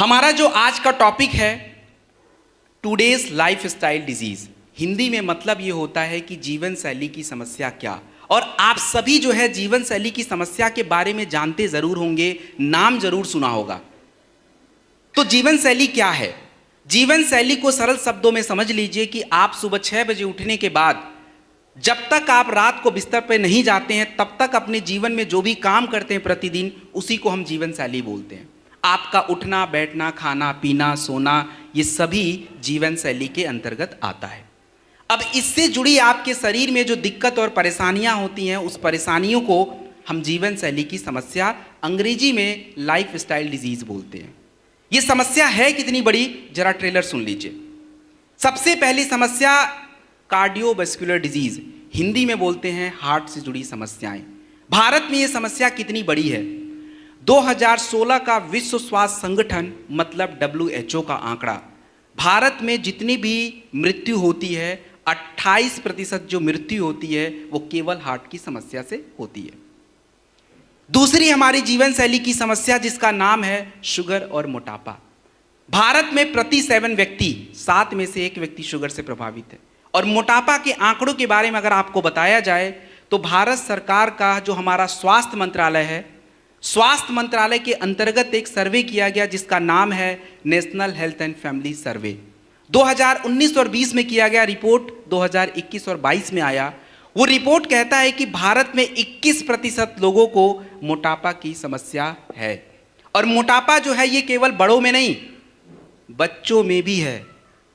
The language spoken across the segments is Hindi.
हमारा जो आज का टॉपिक है today's life style disease, Hindi में मतलब ये होता है कि जीवन शैली की समस्या क्या। और आप सभी जो है जीवन शैली की समस्या के बारे में जानते जरूर होंगे, नाम जरूर सुना होगा। तो जीवन शैली क्या है? जीवन शैली को सरल शब्दों में समझ लीजिए कि आप सुबह 6 बजे उठने के बाद जब तक आप रात को बिस्तर पर नहीं जाते हैं तब तक अपने जीवन में जो भी काम करते हैं प्रतिदिन, उसी को हम जीवन शैली बोलते हैं। आपका उठना बैठना, खाना पीना, सोना, ये सभी जीवन शैली के अंतर्गत आता है। अब इससे जुड़ी आपके शरीर में जो दिक्कत और परेशानियां होती हैं, उस परेशानियों को हम जीवन शैली की समस्या, अंग्रेजी में लाइफ स्टाइल डिजीज बोलते हैं। ये समस्या है कितनी बड़ी, जरा ट्रेलर सुन लीजिए। सबसे पहली समस्या कार्डियोवैस्कुलर डिजीज, हिंदी में बोलते हैं हार्ट से जुड़ी समस्याएं। भारत में ये समस्या कितनी बड़ी है? 2016 का विश्व स्वास्थ्य संगठन मतलब WHO का आंकड़ा, भारत में जितनी भी मृत्यु होती है 28% जो मृत्यु होती है वो केवल हार्ट की समस्या से होती है। दूसरी हमारी जीवन शैली की समस्या जिसका नाम है शुगर और मोटापा। भारत में प्रति 7 व्यक्ति 7 में से 1 व्यक्ति शुगर से प्रभावित है। और मोटापा के आंकड़ों के बारे में अगर आपको बताया जाए तो भारत सरकार का जो हमारा स्वास्थ्य मंत्रालय है, स्वास्थ्य मंत्रालय के अंतर्गत एक सर्वे किया गया जिसका नाम है नेशनल हेल्थ एंड फैमिली सर्वे। 2019 और 20 में किया गया, रिपोर्ट 2021 और 22 में आया। वो रिपोर्ट कहता है कि भारत में 21% लोगों को मोटापा की समस्या है। और मोटापा जो है ये केवल बड़ों में नहीं, बच्चों में भी है।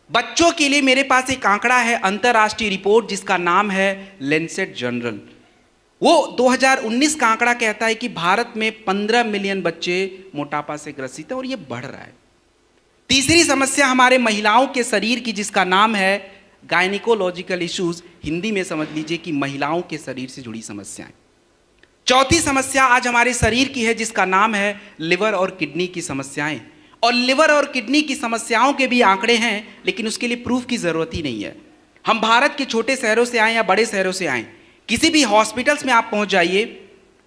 बच्चों के लिए मेरे पास एक आंकड़ा है, अंतरराष्ट्रीय रिपोर्ट जिसका नाम है लैंसेट जर्नल। वो 2019 का आंकड़ा कहता है कि भारत में 15 मिलियन बच्चे मोटापा से ग्रसित हैं और ये बढ़ रहा है। तीसरी समस्या हमारे महिलाओं के शरीर की जिसका नाम है गायनिकोलॉजिकल इश्यूज, हिंदी में समझ लीजिए कि महिलाओं के शरीर से जुड़ी समस्याएं। चौथी समस्या आज हमारे शरीर की है जिसका नाम है लिवर और किडनी की समस्याएं। और लिवर और किडनी की समस्याओं के भी आंकड़े हैं, लेकिन उसके लिए प्रूफ की जरूरत ही नहीं है। हम भारत के छोटे शहरों से आए या बड़े शहरों से आए, किसी भी हॉस्पिटल्स में आप पहुंच जाइए,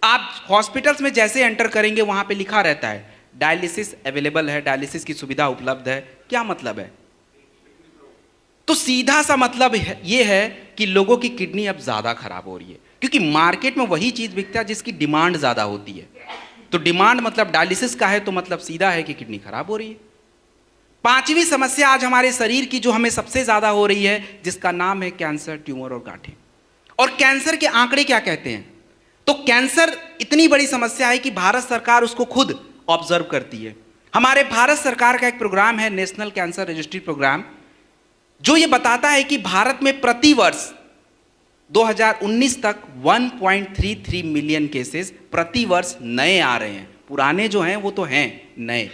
आप हॉस्पिटल्स में जैसे एंटर करेंगे वहां पे लिखा रहता है डायलिसिस अवेलेबल है, डायलिसिस की सुविधा उपलब्ध है। क्या मतलब है? तो सीधा सा मतलब ये है कि लोगों की किडनी अब ज्यादा खराब हो रही है, क्योंकि मार्केट में वही चीज बिकता है जिसकी डिमांड ज्यादा होती है। तो डिमांड मतलब डायलिसिस का है, तो मतलब सीधा है कि किडनी खराब हो रही है। पांचवी समस्या आज हमारे शरीर की जो हमें सबसे ज्यादा हो रही है जिसका नाम है कैंसर, ट्यूमर और गांठें। और कैंसर के आंकड़े क्या कहते हैं? तो कैंसर इतनी बड़ी समस्या है कि भारत सरकार उसको खुद ऑब्जर्व करती है। हमारे भारत सरकार का एक प्रोग्राम है नेशनल कैंसर रजिस्ट्री प्रोग्राम, जो ये बताता है कि भारत में प्रति वर्ष 2019 तक 1.33 मिलियन केसेस प्रति वर्ष नए आ रहे हैं। पुराने जो हैं वो तो हैं नए।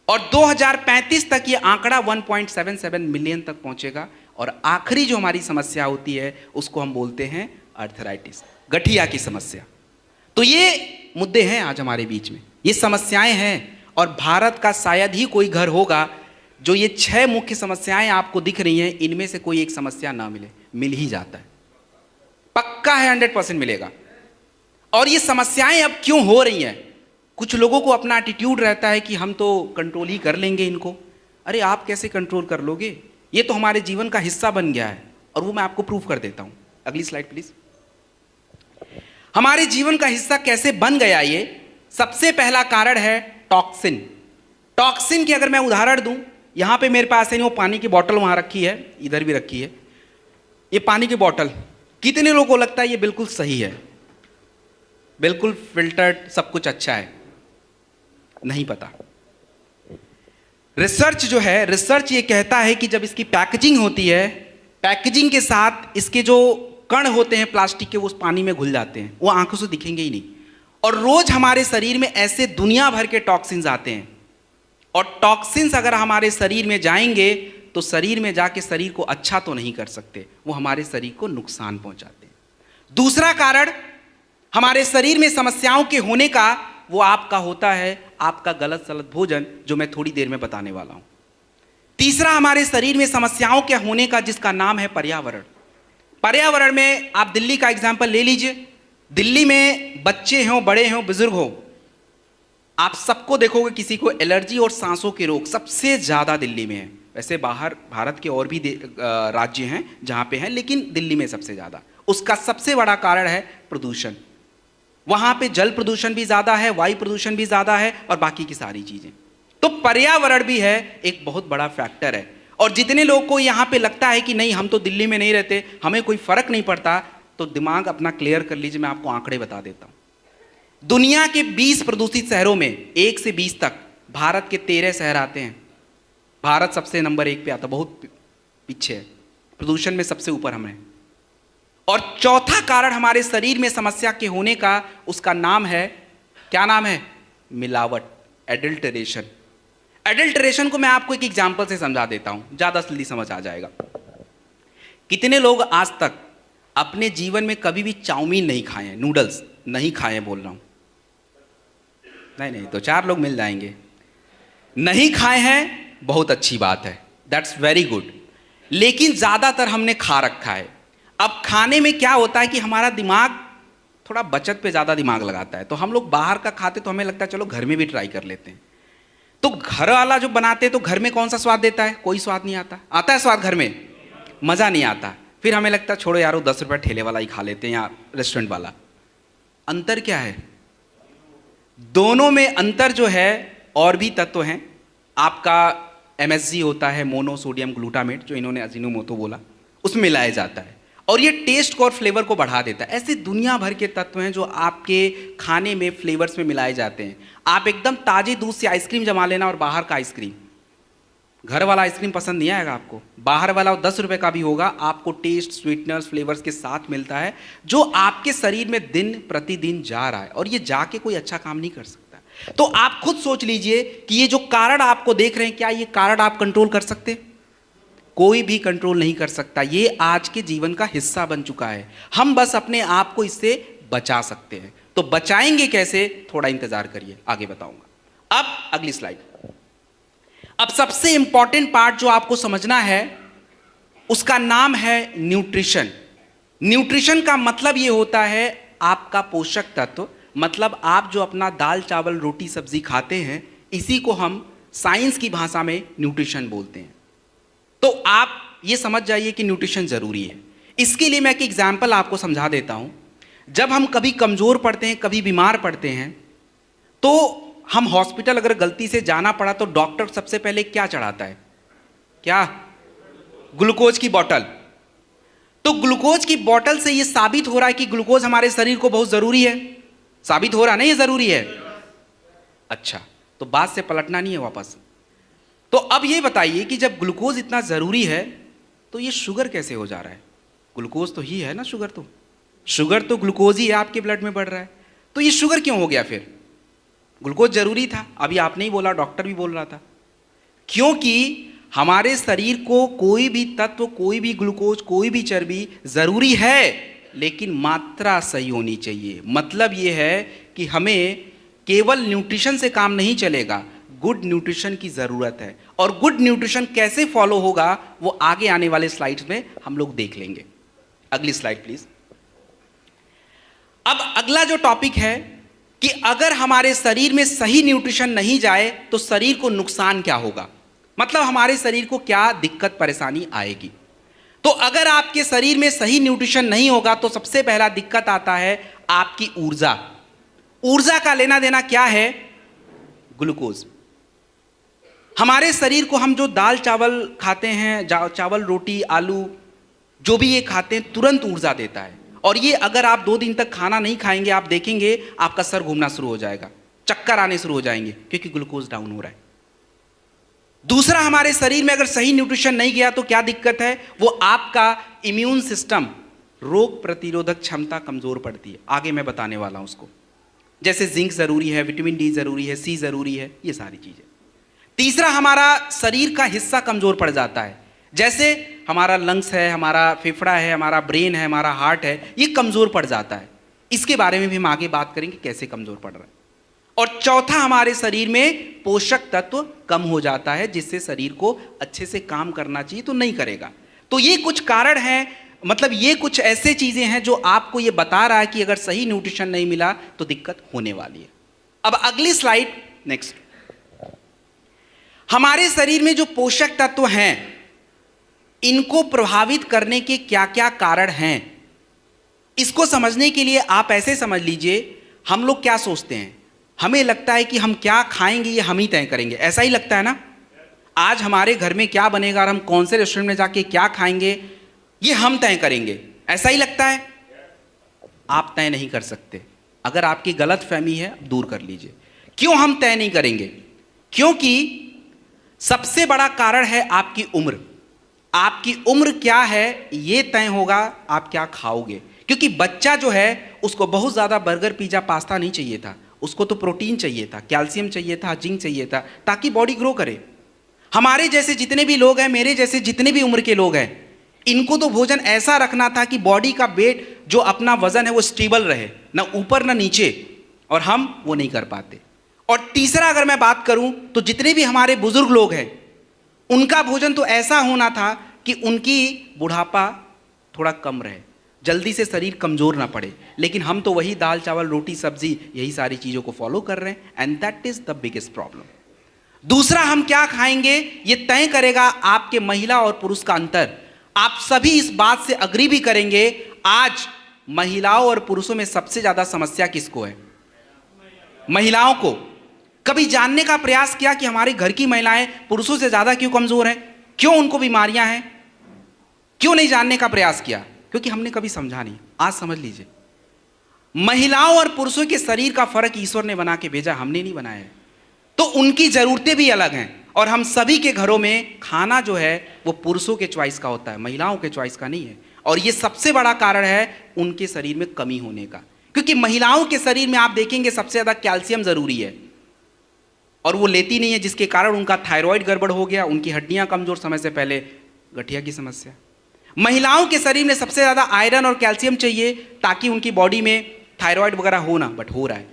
और 2035 तक ये आंकड़ा 1.77 मिलियन तक पहुंचेगा। और आखिरी जो हमारी समस्या होती है उसको हम बोलते हैं अर्थराइटिस, गठिया की समस्या। तो ये मुद्दे हैं आज हमारे बीच में, ये समस्याएं हैं। और भारत का शायद ही कोई घर होगा जो ये 6 मुख्य समस्याएं आपको दिख रही हैं, इनमें से कोई एक समस्या ना मिले। मिल ही जाता है, पक्का है, 100% मिलेगा। और ये समस्याएं अब क्यों हो रही हैं? कुछ लोगों को अपना एटीट्यूड रहता है कि हम तो कंट्रोल ही कर लेंगे इनको। अरे आप कैसे कंट्रोल कर लोगे? ये तो हमारे जीवन का हिस्सा बन गया है, और वो मैं आपको प्रूफ कर देता हूं। अगली स्लाइड प्लीज। हमारे जीवन का हिस्सा कैसे बन गया ये? सबसे पहला कारण है टॉक्सिन। टॉक्सिन की अगर मैं उदाहरण दूं, यहां पे मेरे पास है वो पानी की बोतल वहां रखी है, इधर भी रखी है। ये पानी की बोतल कितने लोगों को लगता है ये बिल्कुल सही है, बिल्कुल फिल्टर्ड, सब कुछ अच्छा है? नहीं पता। रिसर्च जो है, रिसर्च ये कहता है कि जब इसकी पैकेजिंग होती है, पैकेजिंग के साथ इसके जो कण होते हैं प्लास्टिक के, वो उस पानी में घुल जाते हैं, वो आंखों से दिखेंगे ही नहीं। और रोज हमारे शरीर में ऐसे दुनिया भर के टॉक्सिन्स आते हैं। और टॉक्सिन्स अगर हमारे शरीर में जाएंगे तो शरीर में जाके शरीर को अच्छा तो नहीं कर सकते, वो हमारे शरीर को नुकसान पहुंचाते हैं। दूसरा कारण हमारे शरीर में समस्याओं के होने का वो आपका होता है आपका गलत सलत भोजन, जो मैं थोड़ी देर में बताने वाला हूं। तीसरा हमारे शरीर में समस्याओं के होने का जिसका नाम है पर्यावरण। पर्यावरण में आप दिल्ली का एग्जाम्पल ले लीजिए। दिल्ली में बच्चे हों, बड़े हों, बुजुर्ग हों, आप सबको देखोगे किसी को एलर्जी और सांसों के रोग सबसे ज़्यादा दिल्ली में है। वैसे बाहर भारत के और भी राज्य हैं जहाँ पे हैं, लेकिन दिल्ली में सबसे ज़्यादा। उसका सबसे बड़ा कारण है प्रदूषण। वहाँ पे जल प्रदूषण भी ज़्यादा है, वायु प्रदूषण भी ज़्यादा है और बाकी की सारी चीज़ें। तो पर्यावरण भी है एक बहुत बड़ा फैक्टर है। और जितने लोगों को यहाँ पे लगता है कि नहीं हम तो दिल्ली में नहीं रहते, हमें कोई फर्क नहीं पड़ता, तो दिमाग अपना क्लियर कर लीजिए। मैं आपको आंकड़े बता देता हूँ। दुनिया के 20 प्रदूषित शहरों में 1 से 20 तक भारत के 13 शहर आते हैं। भारत सबसे नंबर 1 पे आता, बहुत पीछे है, प्रदूषण में सबसे ऊपर हम हैं। और चौथा कारण हमारे शरीर में समस्या के होने का, उसका नाम है, क्या नाम है? मिलावट, एडल्टरेशन। एडल्टरेशन को मैं आपको एक एग्जांपल से समझा देता हूं, ज्यादा जल्दी समझ आ जाएगा। कितने लोग आज तक अपने जीवन में कभी भी चाउमीन नहीं खाए हैं, नूडल्स नहीं खाए हैं, बोल रहा हूं, नहीं तो 4 लोग मिल जाएंगे। नहीं खाए हैं, बहुत अच्छी बात है, दैट्स वेरी गुड। लेकिन ज्यादातर हमने खा रखा है। अब खाने में क्या होता है कि हमारा दिमाग थोड़ा बचत पे ज्यादा दिमाग लगाता है, तो हम लोग बाहर का खाते तो हमें लगता है चलो घर में भी ट्राई कर लेते हैं। तो घर वाला जो बनाते हैं तो घर में कौन सा स्वाद देता है? कोई स्वाद नहीं आता। आता है स्वाद घर में? मजा नहीं आता। फिर हमें लगता है छोड़ो यार, 10 रुपये ठेले वाला ही खा लेते हैं या रेस्टोरेंट वाला। अंतर क्या है? दोनों में अंतर जो है, और भी तत्व हैं। आपका MSG होता है, मोनोसोडियम ग्लूटामेट, जो इन्होंने अजीनोमोटो बोला, उसमें मिलाया जाता है और ये टेस्ट को और फ्लेवर को बढ़ा देता है। ऐसे दुनिया भर के तत्व हैं जो आपके खाने में फ्लेवर्स में मिलाए जाते हैं। आप एकदम ताजे दूध से आइसक्रीम जमा लेना और बाहर का आइसक्रीम, घर वाला आइसक्रीम पसंद नहीं आएगा आपको। बाहर वाला 10 रुपए का भी होगा, आपको टेस्ट, स्वीटनर्स, फ्लेवर्स के साथ मिलता है, जो आपके शरीर में दिन प्रतिदिन जा रहा है और ये जाके कोई अच्छा काम नहीं कर सकता। तो आप खुद सोच लीजिए कि ये जो कारण आपको देख रहे हैं, क्या ये कारण आप कंट्रोल कर सकते? कोई भी कंट्रोल नहीं कर सकता। ये आज के जीवन का हिस्सा बन चुका है। हम बस अपने आप को इससे बचा सकते हैं। तो बचाएंगे कैसे? थोड़ा इंतजार करिए, आगे बताऊंगा। अब अगली स्लाइड। अब सबसे इंपॉर्टेंट पार्ट जो आपको समझना है, उसका नाम है न्यूट्रिशन। न्यूट्रिशन का मतलब यह होता है आपका पोषक तत्व। मतलब आप जो अपना दाल चावल रोटी सब्जी खाते हैं, इसी को हम साइंस की भाषा में न्यूट्रिशन बोलते हैं। तो आप ये समझ जाइए कि न्यूट्रिशन जरूरी है। इसके लिए मैं एक एग्जाम्पल आपको समझा देता हूं। जब हम कभी कमजोर पड़ते हैं, कभी बीमार पड़ते हैं, तो हम हॉस्पिटल अगर गलती से जाना पड़ा तो डॉक्टर सबसे पहले क्या चढ़ाता है? क्या? ग्लूकोज की बोतल। तो ग्लूकोज की बोतल से यह साबित हो रहा है कि ग्लूकोज हमारे शरीर को बहुत जरूरी है। साबित हो रहा नहीं, ये जरूरी है। अच्छा, तो बात से पलटना नहीं है वापस। तो अब ये बताइए कि जब ग्लूकोज इतना जरूरी है, तो ये शुगर कैसे हो जा रहा है? ग्लूकोज तो ही है ना, शुगर तो ग्लूकोज ही है, आपके ब्लड में बढ़ रहा है। तो ये शुगर क्यों हो गया फिर? ग्लूकोज जरूरी था, अभी आपने ही बोला, डॉक्टर भी बोल रहा था। क्योंकि हमारे शरीर को कोई भी तत्व, कोई भी ग्लूकोज, कोई भी चर्बी जरूरी है, लेकिन मात्रा सही होनी चाहिए। मतलब यह है कि हमें केवल न्यूट्रिशन से काम नहीं चलेगा, गुड न्यूट्रिशन की जरूरत है। और गुड न्यूट्रिशन कैसे फॉलो होगा, वो आगे आने वाले स्लाइड्स में हम लोग देख लेंगे। अगली स्लाइड प्लीज। अब अगला जो टॉपिक है कि अगर हमारे शरीर में सही न्यूट्रिशन नहीं जाए तो शरीर को नुकसान क्या होगा, मतलब हमारे शरीर को क्या दिक्कत परेशानी आएगी। तो अगर आपके शरीर में सही न्यूट्रिशन नहीं होगा तो सबसे पहला दिक्कत आता है आपकी ऊर्जा। ऊर्जा का लेना देना क्या है? ग्लूकोज। हमारे शरीर को, हम जो दाल चावल खाते हैं, चावल रोटी आलू जो भी ये खाते हैं, तुरंत ऊर्जा देता है। और ये अगर आप 2 दिन तक खाना नहीं खाएंगे, आप देखेंगे आपका सर घूमना शुरू हो जाएगा, चक्कर आने शुरू हो जाएंगे, क्योंकि ग्लूकोज डाउन हो रहा है। दूसरा, हमारे शरीर में अगर सही न्यूट्रिशन नहीं गया तो क्या दिक्कत है? वो आपका इम्यून सिस्टम, रोग प्रतिरोधक क्षमता कमजोर पड़ती है। आगे मैं बताने वाला हूं उसको। जैसे जिंक जरूरी है, विटामिन डी जरूरी है, सी जरूरी है, ये सारी चीजें। तीसरा, हमारा शरीर का हिस्सा कमजोर पड़ जाता है। जैसे हमारा लंग्स है, हमारा फेफड़ा है, हमारा ब्रेन है, हमारा हार्ट है, ये कमजोर पड़ जाता है। इसके बारे में भी हम आगे बात करेंगे कैसे कमजोर पड़ रहा है। और चौथा, हमारे शरीर में पोषक तत्व कम हो जाता है, जिससे शरीर को अच्छे से काम करना चाहिए तो नहीं करेगा। तो ये कुछ कारण हैं, मतलब ये कुछ ऐसे चीजें हैं जो आपको ये बता रहा है कि अगर सही न्यूट्रिशन नहीं मिला तो दिक्कत होने वाली है। अब अगली स्लाइड, नेक्स्ट। हमारे शरीर में जो पोषक तत्व हैं, इनको प्रभावित करने के क्या क्या कारण हैं, इसको समझने के लिए आप ऐसे समझ लीजिए, हम लोग क्या सोचते हैं, हमें लगता है कि हम क्या खाएंगे ये हम ही तय करेंगे, ऐसा ही लगता है ना। आज हमारे घर में क्या बनेगा और हम कौन से रेस्टोरेंट में जाके क्या खाएंगे ये हम तय करेंगे, ऐसा ही लगता है। आप तय नहीं कर सकते। अगर आपकी गलत फहमी है दूर कर लीजिए। क्यों हम तय नहीं करेंगे? क्योंकि सबसे बड़ा कारण है आपकी उम्र। आपकी उम्र क्या है ये तय होगा आप क्या खाओगे। क्योंकि बच्चा जो है उसको बहुत ज़्यादा बर्गर पिज़्ज़ा पास्ता नहीं चाहिए था, उसको तो प्रोटीन चाहिए था, कैल्शियम चाहिए था, जिंक चाहिए था, ताकि बॉडी ग्रो करे। हमारे जैसे जितने भी लोग हैं, मेरे जैसे जितने भी उम्र के लोग हैं, इनको तो भोजन ऐसा रखना था कि बॉडी का वेट जो अपना वजन है वो स्टेबल रहे, ना ऊपर ना नीचे, और हम वो नहीं कर पाते। और तीसरा अगर मैं बात करूं तो जितने भी हमारे बुजुर्ग लोग हैं उनका भोजन तो ऐसा होना था कि उनकी बुढ़ापा थोड़ा कम रहे, जल्दी से शरीर कमजोर ना पड़े। लेकिन हम तो वही दाल चावल रोटी सब्जी यही सारी चीज़ों को फॉलो कर रहे हैं, and that is the biggest problem. दूसरा, हम क्या खाएंगे ये तय करेगा आपके महिला और पुरुष का अंतर। आप सभी इस बात से अग्री भी करेंगे, आज महिलाओं और पुरुषों में सबसे ज्यादा समस्या किसको है? महिलाओं को। कभी जानने का प्रयास किया कि हमारे घर की महिलाएं पुरुषों से ज्यादा क्यों कमजोर हैं, क्यों उनको बीमारियां हैं? क्यों नहीं जानने का प्रयास किया? क्योंकि हमने कभी समझा नहीं। आज समझ लीजिए, महिलाओं और पुरुषों के शरीर का फर्क ईश्वर ने बना के भेजा, हमने नहीं बनाया है। तो उनकी जरूरतें भी अलग हैं, और हम सभी के घरों में खाना जो है वो पुरुषों के चॉइस का होता है, महिलाओं के चॉइस का नहीं है। और ये सबसे बड़ा कारण है उनके शरीर में कमी होने का। क्योंकि महिलाओं के शरीर में आप देखेंगे सबसे ज्यादा कैल्शियम जरूरी है, और वो लेती नहीं है, जिसके कारण उनका थायराइड गड़बड़ हो गया, उनकी हड्डियां कमजोर, समय से पहले गठिया की समस्या। महिलाओं के शरीर में सबसे ज्यादा आयरन और कैल्शियम चाहिए ताकि उनकी बॉडी में थायराइड वगैरह हो ना, बट हो रहा है।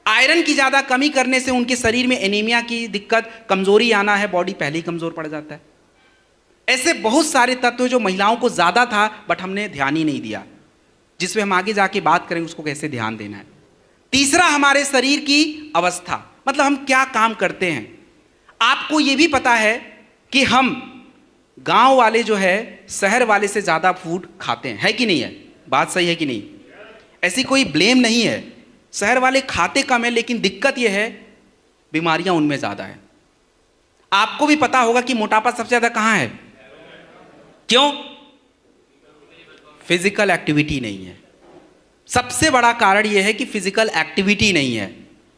आयरन की ज्यादा कमी करने से उनके शरीर में एनीमिया की दिक्कत, कमजोरी आना है, बॉडी पहले ही कमजोर पड़ जाता है। ऐसे बहुत सारे तत्व जो महिलाओं को ज्यादा था बट हमने ध्यान ही नहीं दिया, जिसमें हम आगे जाके बात करेंगे उसको कैसे ध्यान देना है। तीसरा, हमारे शरीर की अवस्था, मतलब हम क्या काम करते हैं। आपको यह भी पता है कि हम गांव वाले जो है शहर वाले से ज्यादा फूड खाते हैं, है कि नहीं है? बात सही है कि नहीं? ऐसी कोई ब्लेम नहीं है। शहर वाले खाते कम है, लेकिन दिक्कत यह है बीमारियां उनमें ज्यादा है। आपको भी पता होगा कि मोटापा सबसे ज्यादा कहां है? क्यों? फिजिकल एक्टिविटी नहीं है। सबसे बड़ा कारण यह है कि फिजिकल एक्टिविटी नहीं है,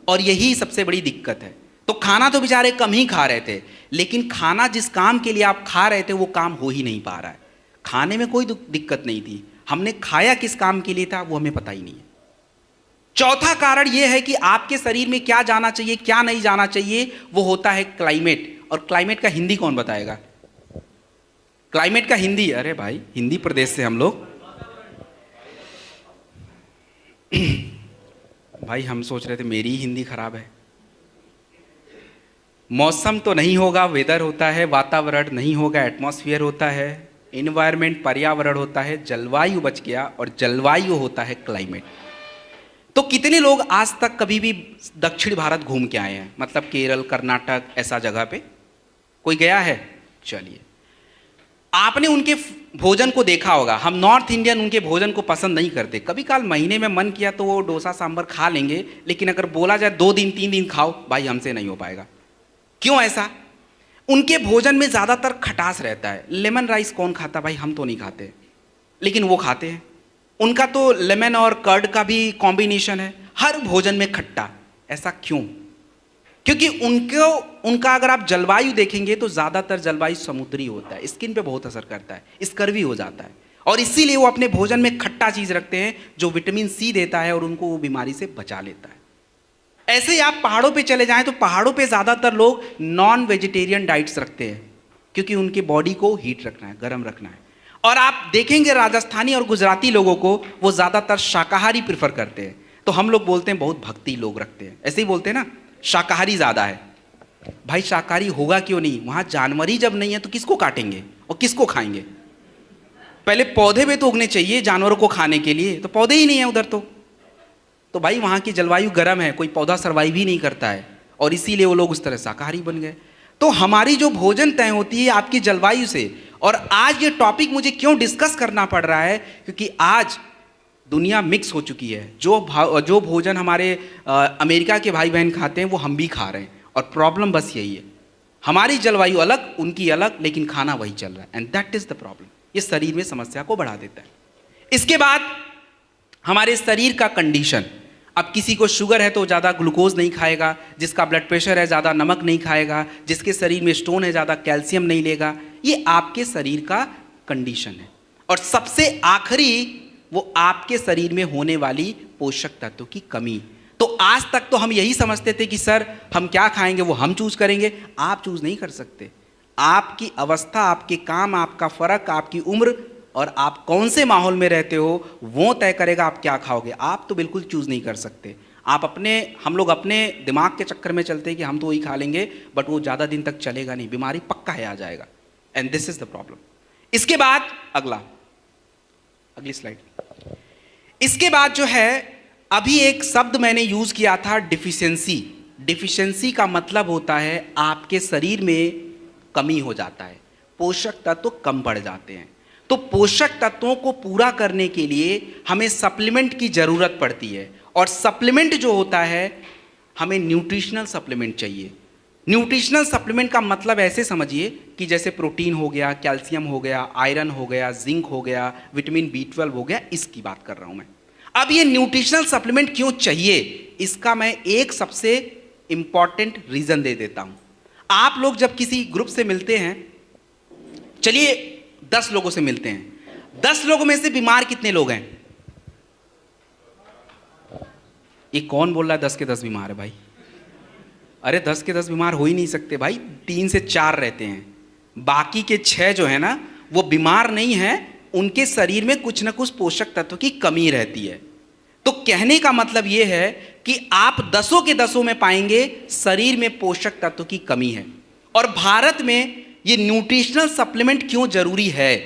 और यही सबसे बड़ी दिक्कत है। तो खाना तो बेचारे कम ही खा रहे थे, लेकिन खाना जिस काम के लिए आप खा रहे थे वो काम हो ही नहीं पा रहा है। खाने में कोई दिक्कत नहीं थी, हमने खाया किस काम के लिए था वो हमें पता ही नहीं है। चौथा कारण यह है कि आपके शरीर में क्या जाना चाहिए क्या नहीं जाना चाहिए, वो होता है क्लाइमेट। और क्लाइमेट का हिंदी कौन बताएगा? क्लाइमेट का हिंदी, अरे भाई हिंदी प्रदेश से हम लोग भाई हम सोच रहे थे मेरी ही हिंदी खराब है। मौसम तो नहीं होगा, वेदर होता है। वातावरण नहीं होगा, एटमॉस्फेयर होता है। इन्वायरमेंट पर्यावरण होता है। जलवायु बच गया, और जलवायु होता है क्लाइमेट। तो कितने लोग आज तक कभी भी दक्षिण भारत घूम के आए हैं, मतलब केरल, कर्नाटक, ऐसा जगह पे कोई गया है? चलिए, आपने उनके भोजन को देखा होगा। हम नॉर्थ इंडियन उनके भोजन को पसंद नहीं करते। कभी काल महीने में मन किया तो वो डोसा सांभर खा लेंगे, लेकिन अगर बोला जाए 2 दिन 3 दिन खाओ, भाई हमसे नहीं हो पाएगा। क्यों ऐसा? उनके भोजन में ज़्यादातर खटास रहता है। लेमन राइस कौन खाता? भाई हम तो नहीं खाते, लेकिन वो खाते हैं। उनका तो लेमन और कर्ड का भी कॉम्बिनेशन है, हर भोजन में खट्टा। ऐसा क्यों? क्योंकि उनका अगर आप जलवायु देखेंगे तो ज़्यादातर जलवायु समुद्री होता है, स्किन पे बहुत असर करता है, स्कर्वी हो जाता है, और इसीलिए वो अपने भोजन में खट्टा चीज़ रखते हैं जो विटामिन सी देता है और उनको वो बीमारी से बचा लेता है। ऐसे ही आप पहाड़ों पे चले जाएं तो पहाड़ों पे ज़्यादातर लोग नॉन वेजिटेरियन डाइट्स रखते हैं, क्योंकि उनकी बॉडी को हीट रखना है, गर्म रखना है। और आप देखेंगे राजस्थानी और गुजराती लोगों को, वो ज़्यादातर शाकाहारी प्रेफर करते हैं। तो हम लोग बोलते हैं बहुत भक्ति लोग रखते हैं, ऐसे ही बोलते हैं ना, शाकाहारी ज़्यादा है। भाई शाकाहारी होगा क्यों नहीं? वहाँ जानवर ही जब नहीं है तो किसको काटेंगे और किसको खाएंगे? पहले पौधे भी तो उगने चाहिए जानवरों को खाने के लिए, तो पौधे ही नहीं है उधर। तो भाई वहाँ की जलवायु गर्म है, कोई पौधा सर्वाइव ही नहीं करता है, और इसीलिए वो लोग उस तरह शाकाहारी बन गए। तो हमारी जो भोजन तय होती है आपकी जलवायु से। और आज ये टॉपिक मुझे क्यों डिस्कस करना पड़ रहा है, क्योंकि आज दुनिया मिक्स हो चुकी है। जो भोजन हमारे अमेरिका के भाई बहन खाते हैं वो हम भी खा रहे हैं, और प्रॉब्लम बस यही है, हमारी जलवायु अलग, उनकी अलग, लेकिन खाना वही चल रहा है, and that is the problem. ये शरीर में समस्या को बढ़ा देता है। इसके बाद हमारे शरीर का कंडीशन। अब किसी को शुगर है तो ज़्यादा ग्लूकोज नहीं खाएगा, जिसका ब्लड प्रेशर है ज़्यादा नमक नहीं खाएगा, जिसके शरीर में स्टोन है ज़्यादा कैल्शियम नहीं लेगा। ये आपके शरीर का कंडीशन है। और सबसे आखिरी वो आपके शरीर में होने वाली पोषक तत्वों की कमी। तो आज तक तो हम यही समझते थे कि सर हम क्या खाएंगे वो हम चूज करेंगे। आप चूज नहीं कर सकते। आपकी अवस्था, आपके काम, आपका फर्क, आपकी उम्र और आप कौन से माहौल में रहते हो वो तय करेगा आप क्या खाओगे। आप तो बिल्कुल चूज नहीं कर सकते। हम लोग अपने दिमाग के चक्कर में चलते हैं कि हम तो वही खा लेंगे, बट वो ज़्यादा दिन तक चलेगा नहीं, बीमारी पक्का है आ जाएगा, and this is the problem. इसके बाद अगली स्लाइड। इसके बाद जो है अभी एक शब्द मैंने यूज किया था, डिफिशियंसी। डिफिशियंसी का मतलब होता है आपके शरीर में कमी हो जाता है, पोषक तत्व कम पड़ जाते हैं। तो पोषक तत्वों को पूरा करने के लिए हमें सप्लीमेंट की जरूरत पड़ती है, और सप्लीमेंट जो होता है हमें न्यूट्रिशनल सप्लीमेंट चाहिए। न्यूट्रिशनल सप्लीमेंट का मतलब ऐसे समझिए कि जैसे प्रोटीन हो गया, कैल्शियम हो गया, आयरन हो गया, जिंक हो गया, विटामिन B12 हो गया, इसकी बात कर रहा हूं मैं। अब ये न्यूट्रिशनल सप्लीमेंट क्यों चाहिए, इसका मैं एक सबसे इंपॉर्टेंट रीजन दे देता हूं। आप लोग जब किसी ग्रुप से मिलते हैं, चलिए 10 लोगों से मिलते हैं, 10 लोगों में से बीमार कितने लोग हैं? ये कौन बोल रहा है 10 के 10 बीमार है भाई? अरे 10 के 10 बीमार हो ही नहीं सकते भाई, 3 से 4 रहते हैं। बाकी के 6 जो है ना वो बीमार नहीं है, उनके शरीर में कुछ ना कुछ पोषक तत्व की कमी रहती है। तो कहने का मतलब यह है कि आप 10 के 10 में पाएंगे शरीर में पोषक तत्व की कमी है। और भारत में ये न्यूट्रिशनल सप्लीमेंट क्यों जरूरी है,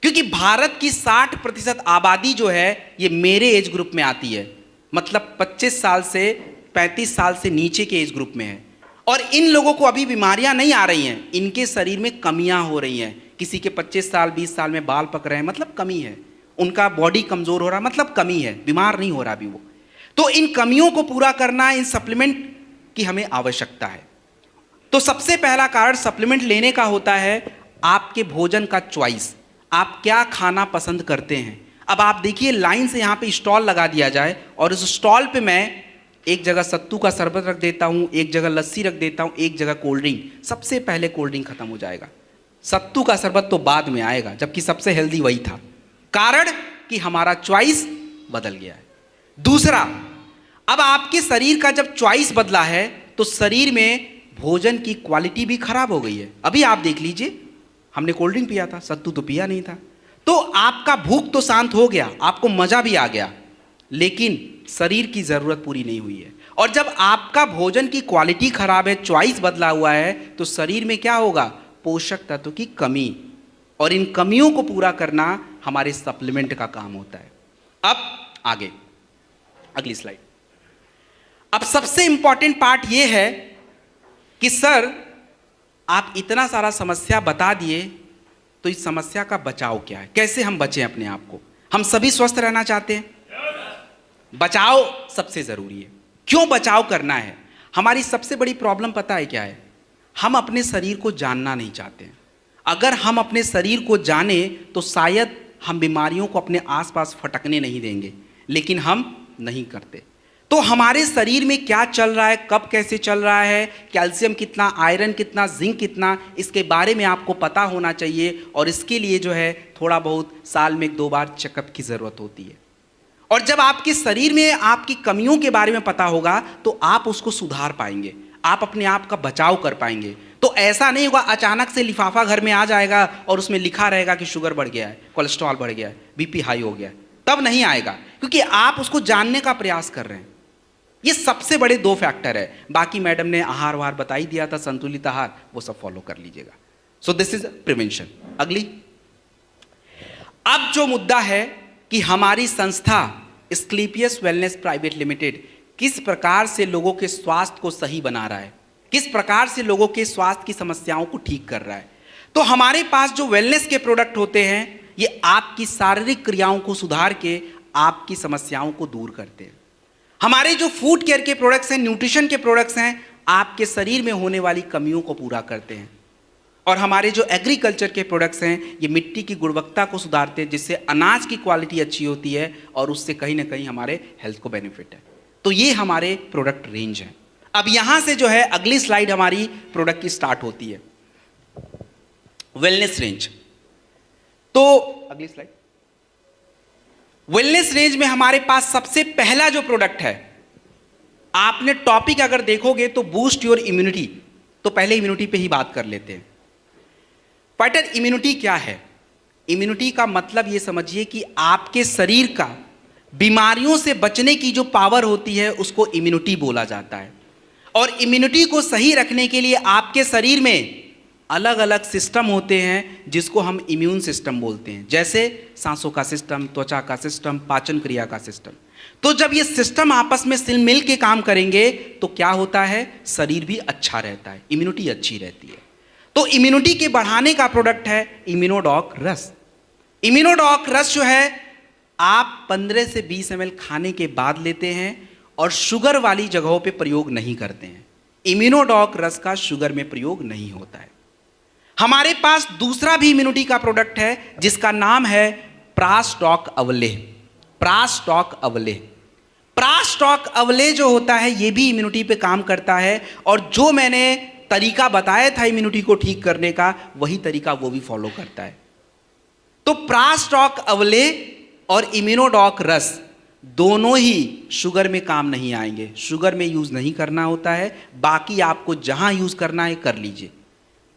क्योंकि भारत की 60% आबादी जो है ये मेरे एज ग्रुप में आती है, मतलब 25 साल से 35 साल से नीचे के एज ग्रुप में है। और इन लोगों को अभी बीमारियां नहीं आ रही हैं, इनके शरीर में कमियां हो रही हैं। किसी के 25 साल 20 साल में बाल पक रहे हैं, मतलब कमी है। उनका बॉडी कमजोर हो रहा, मतलब कमी है, बीमार नहीं हो रहा अभी वो। तो इन कमियों को पूरा करना, इन सप्लीमेंट की हमें आवश्यकता है। तो सबसे पहला कारण सप्लीमेंट लेने का होता है आपके भोजन का चॉइस, आप क्या खाना पसंद करते हैं। अब आप देखिए लाइन से यहाँ पे स्टॉल लगा दिया जाए और उस स्टॉल पे मैं एक जगह सत्तू का शरबत रख देता हूँ, एक जगह लस्सी रख देता हूँ, एक जगह कोल्ड ड्रिंक। सबसे पहले कोल्ड ड्रिंक खत्म हो जाएगा, सत्तू का शरबत तो बाद में आएगा, जबकि सबसे हेल्दी वही था। कारण कि हमारा चॉइस बदल गया है। दूसरा, अब आपके शरीर का जब चॉइस बदला है तो शरीर में भोजन की क्वालिटी भी खराब हो गई है। अभी आप देख लीजिए, हमने कोल्ड ड्रिंक पिया था, सत्तू तो पिया नहीं था। तो आपका भूख तो शांत हो गया, आपको मजा भी आ गया, लेकिन शरीर की जरूरत पूरी नहीं हुई है। और जब आपका भोजन की क्वालिटी खराब है, चॉइस बदला हुआ है, तो शरीर में क्या होगा, पोषक तत्व की कमी। और इन कमियों को पूरा करना हमारे सप्लीमेंट का काम होता है। अब आगे अगली स्लाइड। अब सबसे इंपॉर्टेंट पार्ट यह है कि सर आप इतना सारा समस्या बता दिए, तो इस समस्या का बचाव क्या है, कैसे हम बचें अपने आप को। हम सभी स्वस्थ रहना चाहते हैं, बचाव सबसे जरूरी है। क्यों बचाव करना है? हमारी सबसे बड़ी प्रॉब्लम पता है क्या है, हम अपने शरीर को जानना नहीं चाहते हैं। अगर हम अपने शरीर को जाने तो शायद हम बीमारियों को अपने आसपास फटकने नहीं देंगे, लेकिन हम नहीं करते। तो हमारे शरीर में क्या चल रहा है, कब कैसे चल रहा है, कैल्शियम कितना, आयरन कितना, जिंक कितना, इसके बारे में आपको पता होना चाहिए। और इसके लिए जो है थोड़ा बहुत साल में 1-2 बार चेकअप की ज़रूरत होती है। और जब आपके शरीर में आपकी कमियों के बारे में पता होगा तो आप उसको सुधार पाएंगे, आप अपने आप का बचाव कर पाएंगे। तो ऐसा नहीं होगा अचानक से लिफाफा घर में आ जाएगा और उसमें लिखा रहेगा कि शुगर बढ़ गया है, कोलेस्ट्रॉल बढ़ गया है, बीपी हाई हो गया है, तब नहीं आएगा, क्योंकि आप उसको जानने का प्रयास कर रहे हैं। ये सबसे बड़े 2 फैक्टर है। बाकी मैडम ने आहार वाहार बता ही दिया था, संतुलित आहार, वो सब फॉलो कर लीजिएगा। सो दिस इज प्रिवेंशन। अगली, अब जो मुद्दा है कि हमारी संस्था स्क्लीपियस वेलनेस प्राइवेट लिमिटेड किस प्रकार से लोगों के स्वास्थ्य को सही बना रहा है, किस प्रकार से लोगों के स्वास्थ्य की समस्याओं को ठीक कर रहा है। तो हमारे पास जो वेलनेस के प्रोडक्ट होते हैं ये आपकी शारीरिक क्रियाओं को सुधार के आपकी समस्याओं को दूर करते हैं। हमारे जो फूड केयर के प्रोडक्ट्स हैं, न्यूट्रिशन के प्रोडक्ट्स हैं, आपके शरीर में होने वाली कमियों को पूरा करते हैं। और हमारे जो एग्रीकल्चर के प्रोडक्ट्स हैं ये मिट्टी की गुणवत्ता को सुधारते हैं, जिससे अनाज की क्वालिटी अच्छी होती है और उससे कहीं ना कहीं हमारे हेल्थ को बेनिफिट है। तो ये हमारे प्रोडक्ट रेंज है। अब यहां से जो है अगली स्लाइड हमारी प्रोडक्ट की स्टार्ट होती है, वेलनेस रेंज। तो अगली स्लाइड। वेलनेस रेंज में हमारे पास सबसे पहला जो प्रोडक्ट है, आपने टॉपिक अगर देखोगे तो बूस्ट योर इम्यूनिटी, तो पहले इम्यूनिटी पे ही बात कर लेते हैं। फाइटर, इम्यूनिटी क्या है? इम्यूनिटी का मतलब ये समझिए कि आपके शरीर का बीमारियों से बचने की जो पावर होती है उसको इम्यूनिटी बोला जाता है। और इम्यूनिटी को सही रखने के लिए आपके शरीर में अलग अलग सिस्टम होते हैं जिसको हम इम्यून सिस्टम बोलते हैं, जैसे सांसों का सिस्टम, त्वचा का सिस्टम, पाचन क्रिया का सिस्टम। तो जब ये सिस्टम आपस में मिल के काम करेंगे तो क्या होता है, शरीर भी अच्छा रहता है, इम्यूनिटी अच्छी रहती है। तो इम्यूनिटी के बढ़ाने का प्रोडक्ट है इम्यूनोडॉक रस। इम्यूनोडॉक रस जो है आप 15 से 20 ml खाने के बाद लेते हैं और शुगर वाली जगहों पे प्रयोग नहीं करते हैं। इम्यूनोडॉक रस का शुगर में प्रयोग नहीं होता है। हमारे पास दूसरा भी इम्यूनिटी का प्रोडक्ट है जिसका नाम है प्रास्टॉक अवलेह। प्रास्टॉक अवलेह, प्रास्टॉक अवलेह जो होता है ये भी इम्यूनिटी पे काम करता है। और जो मैंने तरीका बताया था इम्यूनिटी को ठीक करने का, वही तरीका वो भी फॉलो करता है। तो प्रास्टॉक अवलेह और इम्यूनोडॉक रस दोनों ही शुगर में काम नहीं आएंगे, शुगर में यूज नहीं करना होता है, बाकी आपको जहां यूज करना है कर लीजिए।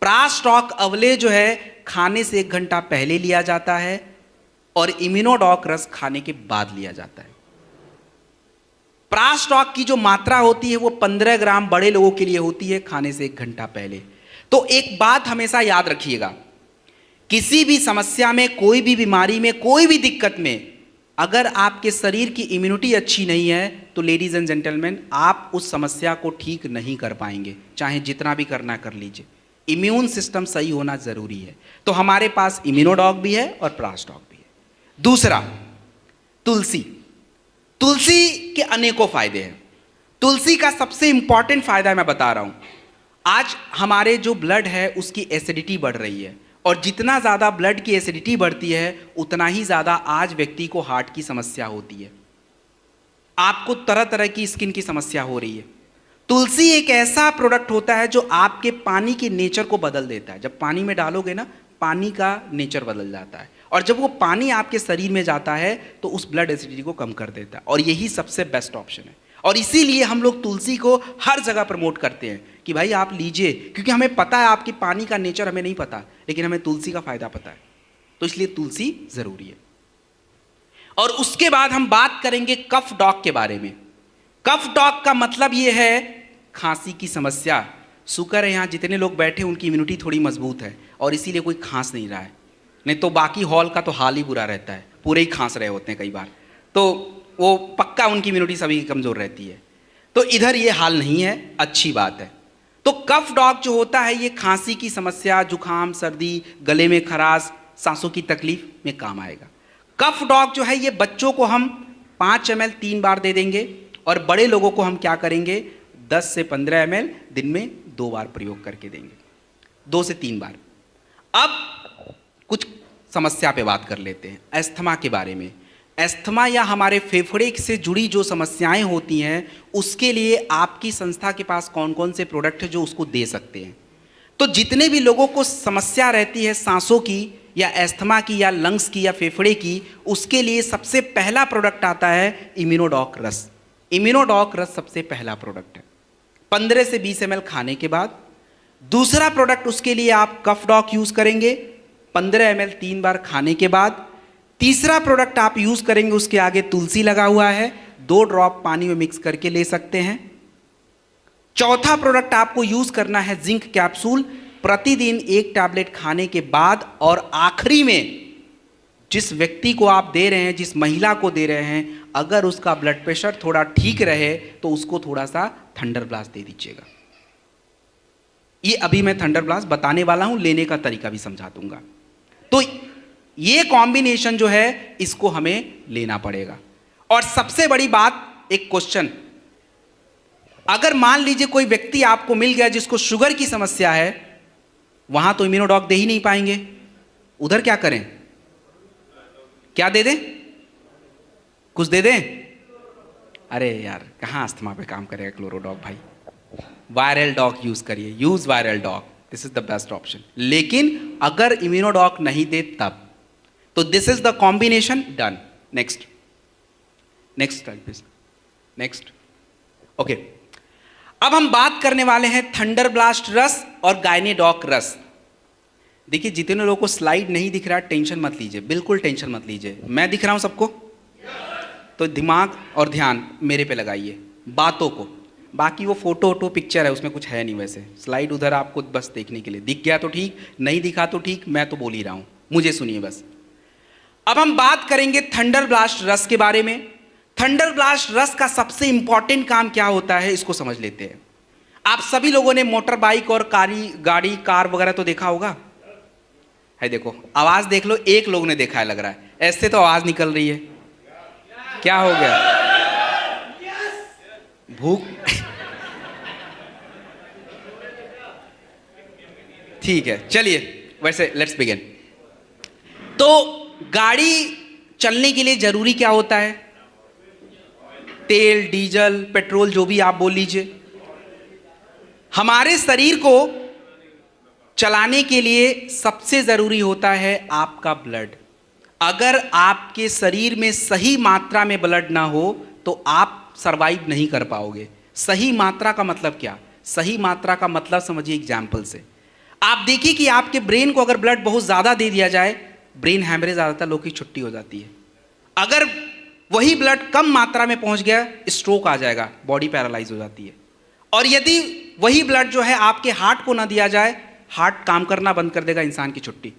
प्रास्टॉक अवलेह जो है खाने से 1 घंटा पहले लिया जाता है और इम्यूनोडॉक रस खाने के बाद लिया जाता है। प्रास्टॉक की जो मात्रा होती है वो 15 ग्राम बड़े लोगों के लिए होती है खाने से 1 घंटा पहले। तो एक बात हमेशा याद रखिएगा, किसी भी समस्या में, कोई भी बीमारी में, कोई भी दिक्कत में अगर आपके शरीर की इम्यूनिटी अच्छी नहीं है तो लेडीज एंड जेंटलमैन आप उस समस्या को ठीक नहीं कर पाएंगे, चाहे जितना भी करना कर लीजिए। इम्यून सिस्टम सही होना जरूरी है। तो हमारे पास इम्यूनोडॉक भी है और प्रास्टॉक भी है। दूसरा, तुलसी। तुलसी के अनेकों फायदे हैं। तुलसी का सबसे इंपॉर्टेंट फायदा मैं बता रहा हूं। आज हमारे जो ब्लड है उसकी एसिडिटी बढ़ रही है और जितना ज़्यादा ब्लड की एसिडिटी बढ़ती है उतना ही ज़्यादा आज व्यक्ति को हार्ट की समस्या होती है, आपको तरह तरह की स्किन की समस्या हो रही है। तुलसी एक ऐसा प्रोडक्ट होता है जो आपके पानी के नेचर को बदल देता है। जब पानी में डालोगे ना, पानी का नेचर बदल जाता है और जब वो पानी आपके शरीर में जाता है तो उस ब्लड एसिडिटी को कम कर देता है और यही सबसे बेस्ट ऑप्शन है। और इसीलिए हम लोग तुलसी को हर जगह प्रमोट करते हैं कि भाई आप लीजिए, क्योंकि हमें पता है आपकी पानी का नेचर हमें नहीं पता, लेकिन हमें तुलसी का फायदा पता है, तो इसलिए तुलसी जरूरी है। और उसके बाद हम बात करेंगे कफ डॉग के बारे में। कफ डॉग का मतलब ये है खांसी की समस्या। शुक्र है यहाँ जितने लोग बैठे उनकी इम्यूनिटी थोड़ी मजबूत है और इसीलिए कोई खांस नहीं रहा है, नहीं तो बाकी हॉल का तो हाल ही बुरा रहता है, पूरे ही खांस रहे होते हैं कई बार, तो वो पक्का उनकी इम्यूनिटी सभी की कमज़ोर रहती है। तो इधर ये हाल नहीं है, अच्छी बात है। तो कफ डॉग जो होता है ये खांसी की समस्या, जुकाम, सर्दी, गले में खराश, सांसों की तकलीफ में काम आएगा। कफ डॉग जो है ये बच्चों को हम 5 ml 3 बार दे देंगे और बड़े लोगों को हम क्या करेंगे 10 से 15 ml दिन में 2 बार प्रयोग करके देंगे, 2 से 3 बार। अब कुछ समस्या पे बात कर लेते हैं, अस्थमा के बारे में। अस्थमा या हमारे फेफड़े से जुड़ी जो समस्याएं होती हैं उसके लिए आपकी संस्था के पास कौन कौन से प्रोडक्ट है जो उसको दे सकते हैं। तो जितने भी लोगों को समस्या रहती है सांसों की या अस्थमा की या लंग्स की या फेफड़े की, उसके लिए सबसे पहला प्रोडक्ट आता है इम्यूनोडॉक रस। इम्यूनोडॉक रस सबसे पहला प्रोडक्ट है 15 से 20 ml खाने के बाद। दूसरा प्रोडक्ट उसके लिए आप कफ डॉग यूज करेंगे 15 ml 3 बार खाने के बाद। तीसरा प्रोडक्ट आप यूज करेंगे, उसके आगे तुलसी लगा हुआ है, 2 ड्रॉप पानी में मिक्स करके ले सकते हैं। चौथा प्रोडक्ट आपको यूज करना है जिंक कैप्सूल, प्रतिदिन 1 टैबलेट खाने के बाद। और आखिरी में जिस व्यक्ति को आप दे रहे हैं, जिस महिला को दे रहे हैं, अगर उसका ब्लड प्रेशर थोड़ा ठीक रहे तो उसको थोड़ा सा थंडर ब्लास्ट दे दीजिएगा। ये अभी मैं थंडर ब्लास्ट बताने वाला हूं, लेने का तरीका भी समझा दूंगा। तो ये कॉम्बिनेशन जो है इसको हमें लेना पड़ेगा। और सबसे बड़ी बात, एक क्वेश्चन, अगर मान लीजिए कोई व्यक्ति आपको मिल गया जिसको शुगर की समस्या है, वहां तो इम्यूनोडॉक दे ही नहीं पाएंगे, उधर क्या करें? क्या दे दें? कुछ दे दें? अरे यार कहां अस्थमा पे काम करेगा क्लोरोडॉक भाई, वायरल डॉक यूज करिए, use viral doc, this is the best option. लेकिन अगर इम्यूनोडॉक नहीं दे तब, तो this is the combination done. Next next please, next. Okay, अब हम बात करने वाले हैं थंडर ब्लास्ट रस और गायनेडॉक रस। देखिए जितने लोगों को स्लाइड नहीं दिख रहा टेंशन मत लीजिए, बिल्कुल टेंशन मत लीजिए, मैं दिख रहा हूं सबको, तो दिमाग और ध्यान मेरे पे लगाइए, बातों को। बाकी वो फोटो वोटो पिक्चर है उसमें कुछ है नहीं, वैसे स्लाइड उधर आपको बस देखने के लिए, दिख गया तो ठीक, नहीं दिखा तो ठीक, मैं तो बोल ही रहा हूं, मुझे सुनिए बस। अब हम बात करेंगे थंडर ब्लास्ट रस के बारे में। थंडर ब्लास्ट रस का सबसे इंपॉर्टेंट काम क्या होता है इसको समझ लेते हैं। आप सभी लोगों ने मोटर बाइक और गाड़ी कार वगैरह तो देखा होगा, है देखो, आवाज देख लो, एक लोग ने देखा है लग रहा है, ऐसे तो आवाज निकल रही है, क्या हो गया? भूख? ठीक है चलिए, वैसे लेट्स बिगिन। तो गाड़ी चलने के लिए जरूरी क्या होता है? तेल, डीजल, पेट्रोल, जो भी आप बोल लीजिए। हमारे शरीर को चलाने के लिए सबसे जरूरी होता है आपका ब्लड। अगर आपके शरीर में सही मात्रा में ब्लड ना हो तो आप सरवाइव नहीं कर पाओगे। सही मात्रा का मतलब क्या? सही मात्रा का मतलब समझिए एग्जाम्पल से। आप देखिए कि आपके ब्रेन को अगर ब्लड बहुत ज़्यादा दे दिया जाए, ब्रेन हैमरेज ज़्यादातर लोगों की छुट्टी हो जाती है। अगर वही ब्लड कम मात्रा में पहुंच गया, स्ट्रोक आ जाएगा, बॉडी पैरालाइज हो जाती है। और यदि वही ब्लड जो है आपके हार्ट को ना दिया जाए, हार्ट काम करना बंद कर देगा, इंसान की छुट्टी।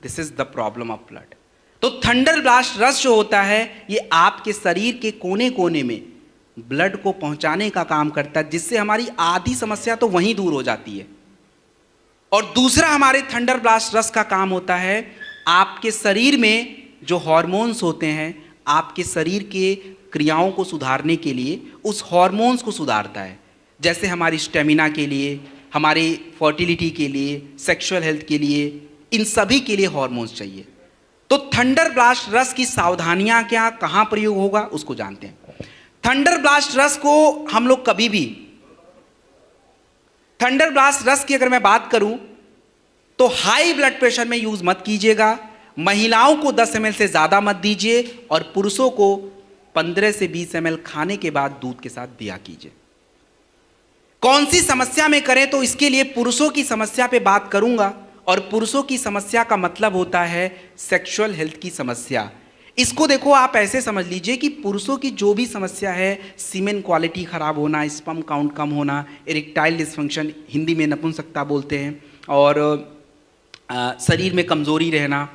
This is the problem of blood. तो थंडर ब्लास्ट रस जो होता है ये आपके शरीर के कोने कोने में ब्लड को पहुंचाने का काम करता है, जिससे हमारी आधी समस्या तो वहीं दूर हो जाती है। और दूसरा हमारे थंडर ब्लास्ट रस का काम होता है आपके शरीर में जो हार्मोन्स होते हैं, आपके शरीर के क्रियाओं को सुधारने के लिए उस हार्मोन्स को सुधारता है। जैसे हमारी स्टेमिना के लिए, हमारी फर्टिलिटी के लिए, सेक्सुअल हेल्थ के लिए, इन सभी के लिए हार्मोन्स चाहिए। तो थंडर ब्लास्ट रस की सावधानियां क्या, कहां प्रयोग होगा, उसको जानते हैं। थंडर ब्लास्ट रस को हम लोग कभी भी, थंडर ब्लास्ट रस की अगर मैं बात करूं तो हाई ब्लड प्रेशर में यूज मत कीजिएगा। महिलाओं को 10 ml से ज्यादा मत दीजिए और पुरुषों को 15 से 20 ml खाने के बाद दूध के साथ दिया कीजिए। कौन सी समस्या में करें, तो इसके लिए पुरुषों की समस्या पे बात करूंगा। और पुरुषों की समस्या का मतलब होता है सेक्सुअल हेल्थ की समस्या। इसको देखो आप ऐसे समझ लीजिए कि पुरुषों की जो भी समस्या है, सीमेन क्वालिटी खराब होना, स्पर्म काउंट कम होना, इरेक्टाइल डिस्फंक्शन, हिंदी में नपुंसकता बोलते हैं, और शरीर में कमजोरी रहना,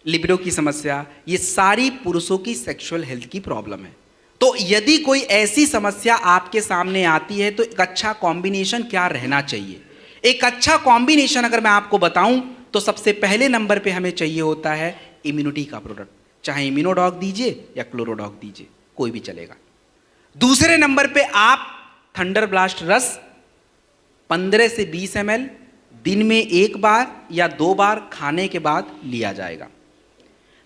लिबिडो की समस्या, ये सारी पुरुषों की सेक्सुअल हेल्थ की प्रॉब्लम है। तो यदि कोई ऐसी समस्या आपके सामने आती है तो एक अच्छा कॉम्बिनेशन क्या रहना चाहिए? एक अच्छा कॉम्बिनेशन अगर मैं आपको बताऊं तो सबसे पहले नंबर पे हमें चाहिए होता है इम्यूनिटी का प्रोडक्ट। चाहे इम्यूनोडॉक दीजिए या क्लोरोडॉक दीजिए, कोई भी चलेगा। दूसरे नंबर पे आप थंडर ब्लास्ट रस 15 से 20 ml दिन में एक बार या 2 बार खाने के बाद लिया जाएगा।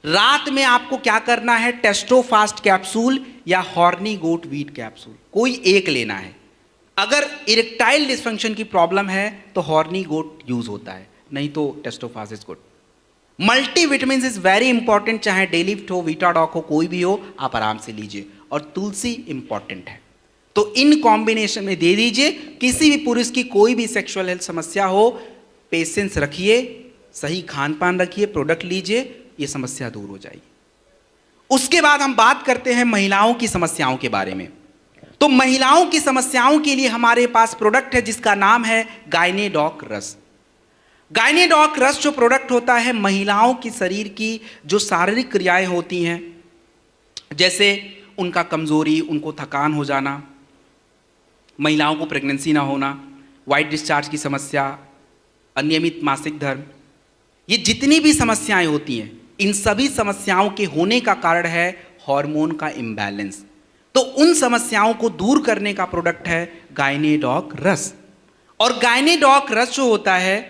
रात में आपको क्या करना है, टेस्टोफास्ट कैप्सूल या हॉर्नी गोट वीट कैप्सूल, कोई एक लेना है। अगर इरेक्टाइल डिस्फंक्शन की प्रॉब्लम है तो हॉर्नी गोट यूज होता है, नहीं तो Testofast is good. Multivitamin is very important, चाहे डेलिफ्ट हो, वीटाडॉक हो, कोई भी हो, आप आराम से लीजिए। और तुलसी इंपॉर्टेंट है, तो इन कॉम्बिनेशन में दे दीजिए। किसी भी पुरुष की कोई भी सेक्सुअल हेल्थ समस्या हो, पेशेंस रखिए, सही खान पान रखिए, प्रोडक्ट लीजिए, ये समस्या दूर हो जाएगी। उसके बाद हम बात करते हैं महिलाओं की समस्याओं के बारे में। तो महिलाओं की समस्याओं के लिए हमारे पास प्रोडक्ट है जिसका नाम है गायनेडॉक रस। गायनेडॉक रस जो प्रोडक्ट होता है, महिलाओं की शरीर की जो शारीरिक क्रियाएं होती हैं, जैसे उनका कमजोरी, उनको थकान हो जाना, महिलाओं को प्रेगनेंसी ना होना, वाइट डिस्चार्ज की समस्या, अनियमित मासिक धर्म, ये जितनी भी समस्याएं होती हैं, इन सभी समस्याओं के होने का कारण है हार्मोन का इम्बैलेंस। तो उन समस्याओं को दूर करने का प्रोडक्ट है गायनेडॉक रस। और गायनेडॉक रस जो होता है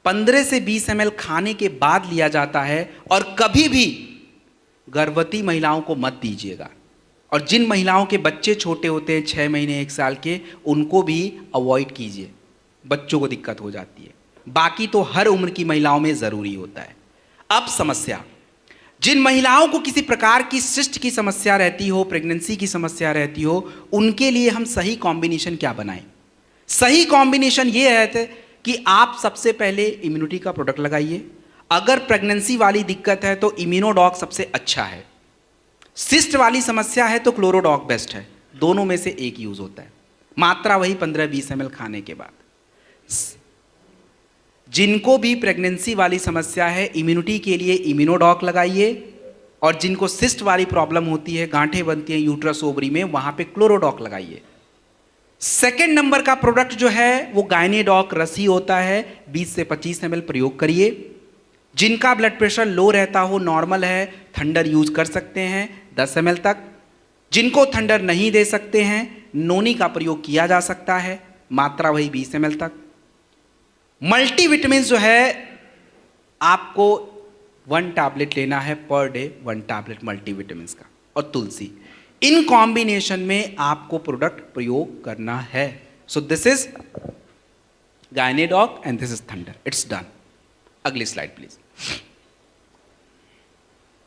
15 से 20 ml खाने के बाद लिया जाता है, और कभी भी गर्भवती महिलाओं को मत दीजिएगा। और जिन महिलाओं के बच्चे छोटे होते हैं 6 महीने 1 साल के, उनको भी अवॉइड कीजिए, बच्चों को दिक्कत हो जाती है। बाकी तो हर उम्र की महिलाओं में ज़रूरी होता है। अब समस्या, जिन महिलाओं को किसी प्रकार की सिस्ट की समस्या रहती हो, प्रेगनेंसी की समस्या रहती हो, उनके लिए हम सही कॉम्बिनेशन क्या बनाएं? सही कॉम्बिनेशन ये है कि आप सबसे पहले इम्यूनिटी का प्रोडक्ट लगाइए। अगर प्रेगनेंसी वाली दिक्कत है तो इम्यूनोडॉक सबसे अच्छा है। सिस्ट वाली समस्या है तो क्लोरोडॉक बेस्ट है। दोनों में से एक यूज होता है, मात्रा वही 15-20 ml खाने के बाद। जिनको भी प्रेगनेंसी वाली समस्या है, इम्यूनिटी के लिए इम्यूनोडॉक लगाइए, और जिनको सिस्ट वाली प्रॉब्लम होती है, गांठें बनती हैं यूट्रस ओवरी में, वहां पे क्लोरोडॉक लगाइए। सेकेंड नंबर का प्रोडक्ट जो है वो गायनेडॉक रस ही होता है। 20 से 25 ml प्रयोग करिए। जिनका ब्लड प्रेशर लो रहता हो, नॉर्मल है, थंडर यूज कर सकते हैं 10 ml तक। जिनको थंडर नहीं दे सकते हैं, नोनी का प्रयोग किया जा सकता है, मात्रा वही 20 ml तक। मल्टीविटामिन जो है आपको 1 टैबलेट लेना है पर डे, 1 टैबलेट मल्टीविटामिन का, और तुलसी, इन कॉम्बिनेशन में आपको प्रोडक्ट प्रयोग करना है। So this is Gynedoc and this is Thunder. It's done. अगली स्लाइड प्लीज।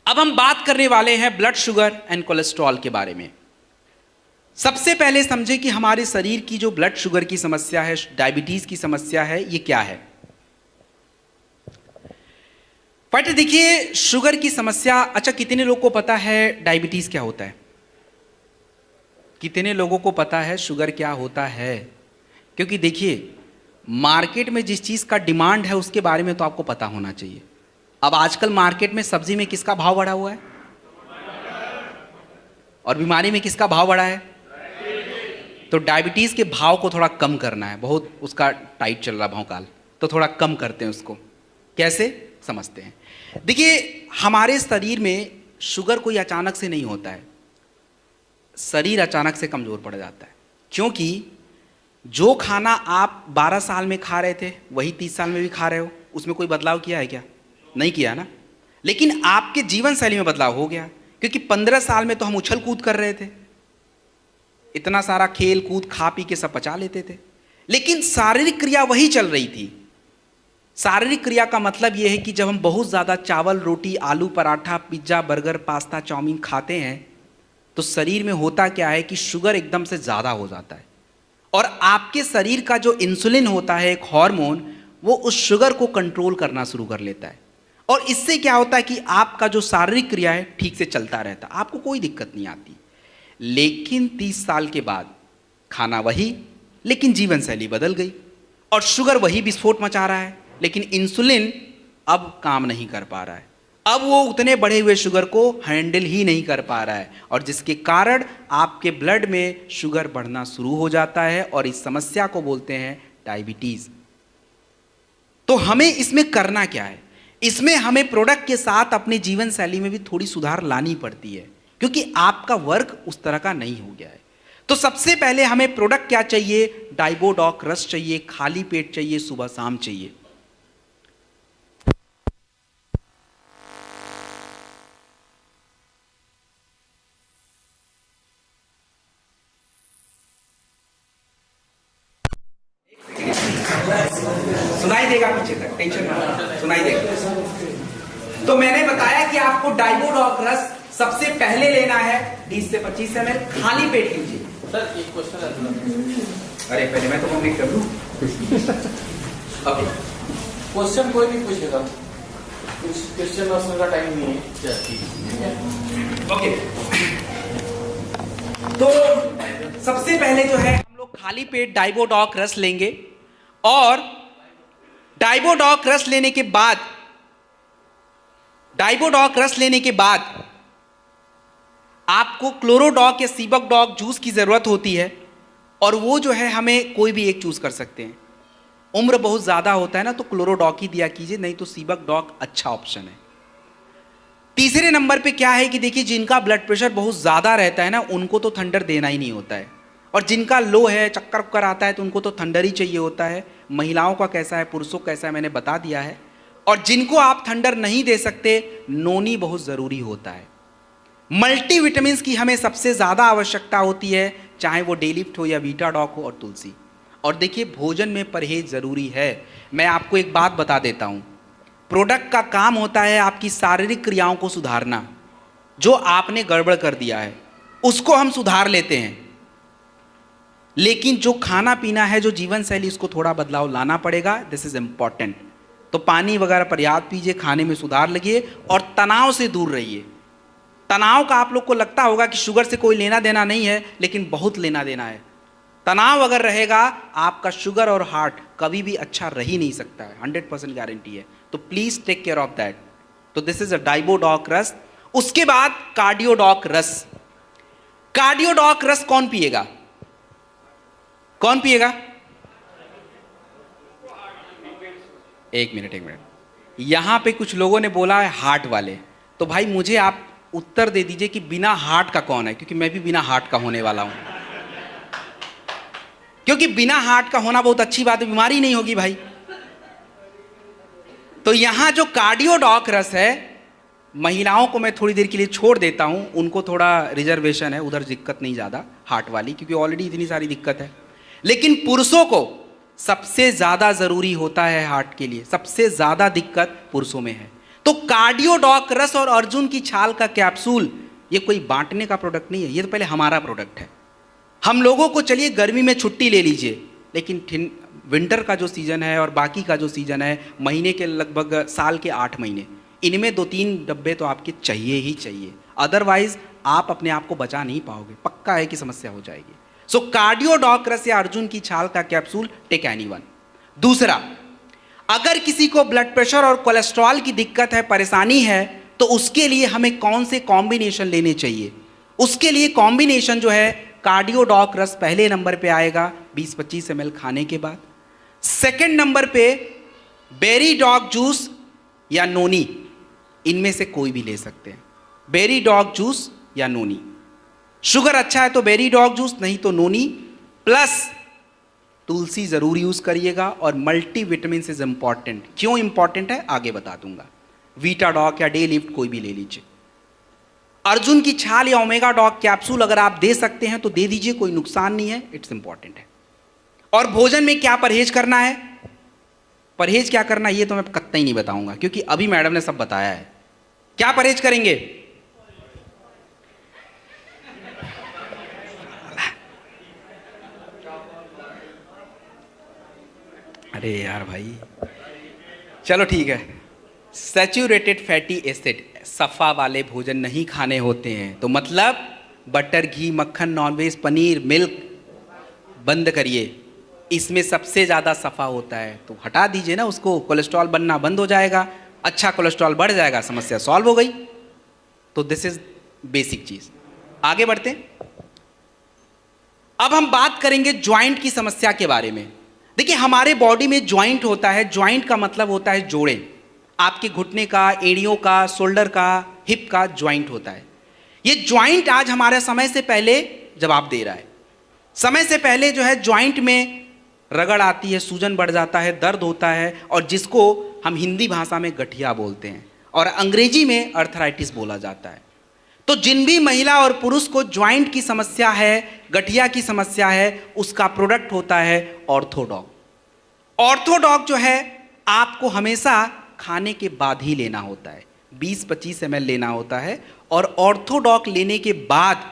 अब हम बात करने वाले हैं ब्लड शुगर एंड कोलेस्ट्रॉल के बारे में। सबसे पहले समझे कि हमारे शरीर की जो ब्लड शुगर की समस्या है, डायबिटीज की समस्या है, ये क्या है। बट देखिए, शुगर की समस्या, अच्छा कितने लोगों को पता है डायबिटीज क्या होता है? कितने लोगों को पता है शुगर क्या होता है? क्योंकि देखिए, मार्केट में जिस चीज का डिमांड है उसके बारे में तो आपको पता होना चाहिए। अब आजकल मार्केट में सब्जी में किसका भाव बढ़ा हुआ है, और बीमारी में किसका भाव बढ़ा है? तो डायबिटीज के भाव को थोड़ा कम करना है, बहुत उसका टाइट चल रहा भौकाल, तो थोड़ा कम करते हैं उसको। कैसे समझते हैं? देखिए, हमारे शरीर में शुगर कोई अचानक से नहीं होता है। शरीर अचानक से कमजोर पड़ जाता है, क्योंकि जो खाना आप 12 साल में खा रहे थे वही 30 साल में भी खा रहे हो। उसमें कोई बदलाव किया है क्या? नहीं किया ना। लेकिन आपके जीवन शैली में बदलाव हो गया, क्योंकि 15 साल में तो हम उछल कूद कर रहे थे, इतना सारा खेल कूद खा पी के सब पचा लेते थे, लेकिन शारीरिक क्रिया वही चल रही थी। शारीरिक क्रिया का मतलब यह है कि जब हम बहुत ज़्यादा चावल, रोटी, आलू paratha, pizza, burger, pasta, chow mein खाते हैं तो शरीर में होता क्या है कि शुगर एकदम से ज़्यादा हो जाता है, और आपके शरीर का जो इंसुलिन होता है, एक हार्मोन, वो उस शुगर को कंट्रोल करना शुरू कर लेता है। और इससे क्या होता है कि आपका जो शारीरिक क्रिया है ठीक से चलता रहता, आपको कोई दिक्कत नहीं आती। लेकिन 30 साल के बाद खाना वही, लेकिन जीवन शैली बदल गई, और शुगर वही विस्फोट मचा रहा है, लेकिन इंसुलिन अब काम नहीं कर पा रहा है। अब वो उतने बढ़े हुए शुगर को हैंडल ही नहीं कर पा रहा है, और जिसके कारण आपके ब्लड में शुगर बढ़ना शुरू हो जाता है, और इस समस्या को बोलते हैं डायबिटीज। तो हमें इसमें करना क्या है? इसमें हमें प्रोडक्ट के साथ अपने जीवन शैली में भी थोड़ी सुधार लानी पड़ती है, क्योंकि आपका वर्क उस तरह का नहीं हो गया है। तो सबसे पहले हमें प्रोडक्ट क्या चाहिए? डाइबोडॉक रस चाहिए, खाली पेट चाहिए, सुबह शाम चाहिए। सुनाई देगा पीछे तक, टेंशन मत, सुनाई देगा। तो मैंने बताया कि आपको डाइबोडॉक रस सबसे पहले लेना है 20 से 25 ml, खाली पेट लीजिए। सर एक क्वेश्चन है। अरे पहले मैं तो कंप्लीट कर लूं। ओके, क्वेश्चन कोई भी पूछेगा, क्वेश्चन आंसर का टाइम नहीं है। ओके, तो सबसे पहले जो है हम लोग खाली पेट डाइबोडॉक रस लेंगे, और डाइबोडॉक रस लेने के बाद आपको क्लोरोडॉक या सीबकडॉक जूस की ज़रूरत होती है, और वो जो है हमें कोई भी एक चूज़ कर सकते हैं। उम्र बहुत ज़्यादा होता है ना, तो क्लोरोडॉक ही दिया कीजिए, नहीं तो सीबकडॉक अच्छा ऑप्शन है। तीसरे नंबर पे क्या है कि देखिए, जिनका ब्लड प्रेशर बहुत ज़्यादा रहता है ना, उनको तो थंडर देना ही नहीं होता है, और जिनका लो है, चक्कर उक्कर आता है, तो उनको तो थंडर ही चाहिए होता है। महिलाओं का कैसा है, पुरुषों का कैसा है, मैंने बता दिया है। और जिनको आप थंडर नहीं दे सकते, नोनी बहुत ज़रूरी होता है। मल्टीविटामिन्स की हमें सबसे ज़्यादा आवश्यकता होती है, चाहे वो डेलिफ्ट हो या वीटाडॉक हो और तुलसी। और देखिए, भोजन में परहेज ज़रूरी है। मैं आपको एक बात बता देता हूँ, प्रोडक्ट का काम होता है आपकी शारीरिक क्रियाओं को सुधारना। जो आपने गड़बड़ कर दिया है उसको हम सुधार लेते हैं, लेकिन जो खाना पीना है, जो जीवन शैली, उसको थोड़ा बदलाव लाना पड़ेगा। This is important. तो पानी वगैरह पर्याप्त पीजिए, खाने में सुधार लगिए, और तनाव से दूर रहिए। तनाव का आप लोग को लगता होगा कि शुगर से कोई लेना देना नहीं है, लेकिन बहुत लेना देना है। तनाव अगर रहेगा, आपका शुगर और हार्ट कभी भी अच्छा रह ही नहीं सकता है, 100% गारंटी है। तो please take care of that. तो दिस इज अ डाइबोडॉक रस। उसके बाद कार्डियोडॉक रस। कार्डियोडॉक रस कौन पिएगा? कौन पिएगा? एक मिनट, यहां पे कुछ लोगों ने बोला है हार्ट वाले, तो भाई मुझे आप उत्तर दे दीजिए कि बिना हार्ट का कौन है, क्योंकि मैं भी बिना हार्ट का होने वाला हूं। क्योंकि बिना हार्ट का होना बहुत अच्छी बात है, बीमारी नहीं होगी भाई। तो यहां जो कार्डियोडॉक रस है, महिलाओं को मैं थोड़ी देर के लिए छोड़ देता हूं, उनको थोड़ा रिजर्वेशन है, उधर दिक्कत नहीं ज़्यादा हार्ट वाली, क्योंकि ऑलरेडी इतनी सारी दिक्कत है। लेकिन पुरुषों को सबसे ज़्यादा ज़रूरी होता है हार्ट के लिए, सबसे ज़्यादा दिक्कत पुरुषों में है। तो कार्डियोडॉक रस और अर्जुन की छाल का कैप्सूल, ये कोई बांटने का प्रोडक्ट नहीं है, ये तो पहले हमारा प्रोडक्ट है। हम लोगों को, चलिए गर्मी में छुट्टी ले लीजिए, लेकिन विंटर का जो सीज़न है और बाकी का जो सीज़न है, महीने के लगभग साल के 8 महीने, इनमें 2-3 डब्बे तो आपके चाहिए ही चाहिए, अदरवाइज आप अपने आप को बचा नहीं पाओगे, पक्का है कि समस्या हो जाएगी। सो कार्डियोडॉक रस या अर्जुन की छाल का कैप्सूल, टेक एनीवन। दूसरा, अगर किसी को ब्लड प्रेशर और कोलेस्ट्रॉल की दिक्कत है, परेशानी है, तो उसके लिए हमें कौन से कॉम्बिनेशन लेने चाहिए? उसके लिए कॉम्बिनेशन जो है, कार्डियोडॉक रस पहले नंबर पे आएगा 20-25 ml खाने के बाद। सेकंड नंबर पे बेरी डॉग जूस या नोनी, इनमें से कोई भी ले सकते हैं। बेरी डॉग जूस या नोनी। शुगर अच्छा है तो बेरी डॉग जूस, नहीं तो नोनी, प्लस तुलसी जरूर यूज करिएगा। और मल्टीविटामिन इज इंपॉर्टेंट। क्यों इंपॉर्टेंट है आगे बता दूंगा। वीटाडॉक या डे लिफ्ट कोई भी ले लीजिए। अर्जुन की छाल या ओमेगा डॉग कैप्सूल अगर आप दे सकते हैं तो दे दीजिए, कोई नुकसान नहीं है, इट्स इंपॉर्टेंट है। और भोजन में क्या परहेज करना है, परहेज क्या करना है, ये तो मैं कतई नहीं बताऊंगा, क्योंकि अभी मैडम ने सब बताया है। क्या परहेज करेंगे? अरे यार भाई, चलो ठीक है। सैचुरेटेड फैटी एसिड, सफ़ा वाले भोजन नहीं खाने होते हैं, तो मतलब बटर, घी, मक्खन, नॉनवेज, पनीर, मिल्क बंद करिए। इसमें सबसे ज़्यादा सफ़ा होता है, तो हटा दीजिए ना उसको, कोलेस्ट्रॉल बनना बंद हो जाएगा, अच्छा कोलेस्ट्रॉल बढ़ जाएगा, समस्या सॉल्व हो गई। तो दिस इज बेसिक चीज़। आगे बढ़ते हैं। अब हम बात करेंगे ज्वाइंट की समस्या के बारे में। देखिए, हमारे बॉडी में ज्वाइंट होता है, ज्वाइंट का मतलब होता है जोड़े। आपके घुटने का, एड़ियों का, शोल्डर का, हिप का ज्वाइंट होता है। ये ज्वाइंट आज हमारे समय से पहले जवाब दे रहा है। समय से पहले जो है ज्वाइंट में रगड़ आती है, सूजन बढ़ जाता है, दर्द होता है, और जिसको हम हिंदी भाषा में गठिया बोलते हैं और अंग्रेजी में अर्थराइटिस बोला जाता है। तो जिन भी महिला और पुरुष को ज्वाइंट की समस्या है, गठिया की समस्या है, उसका प्रोडक्ट होता है ऑर्थोडॉक। ऑर्थोडॉक जो है आपको हमेशा खाने के बाद ही लेना होता है, 20-25 ml लेना होता है। और ऑर्थोडॉक लेने के बाद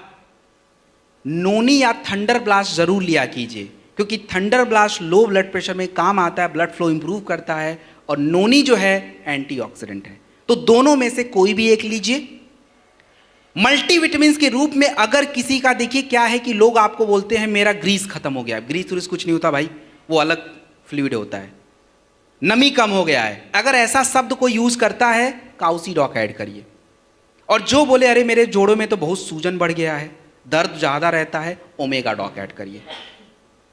नोनी या थंडर ब्लास्ट जरूर लिया कीजिए, क्योंकि thunder blast low blood pressure में काम आता है, ब्लड फ्लो इंप्रूव करता है, और नोनी जो है एंटीऑक्सीडेंट है। तो दोनों में से कोई भी एक लीजिए। मल्टीविटामिन के रूप में अगर किसी का, देखिए क्या है कि लोग आपको बोलते हैं मेरा ग्रीस खत्म हो गया। ग्रीस कुछ नहीं होता भाई, वो अलग फ्लूइड होता है, नमी कम हो गया है। अगर ऐसा शब्द कोई यूज करता है, काउसीडॉक ऐड करिए। और जो बोले अरे मेरे जोड़ों में तो बहुत सूजन बढ़ गया है, दर्द ज़्यादा रहता है, ओमेगा डॉक ऐड करिए।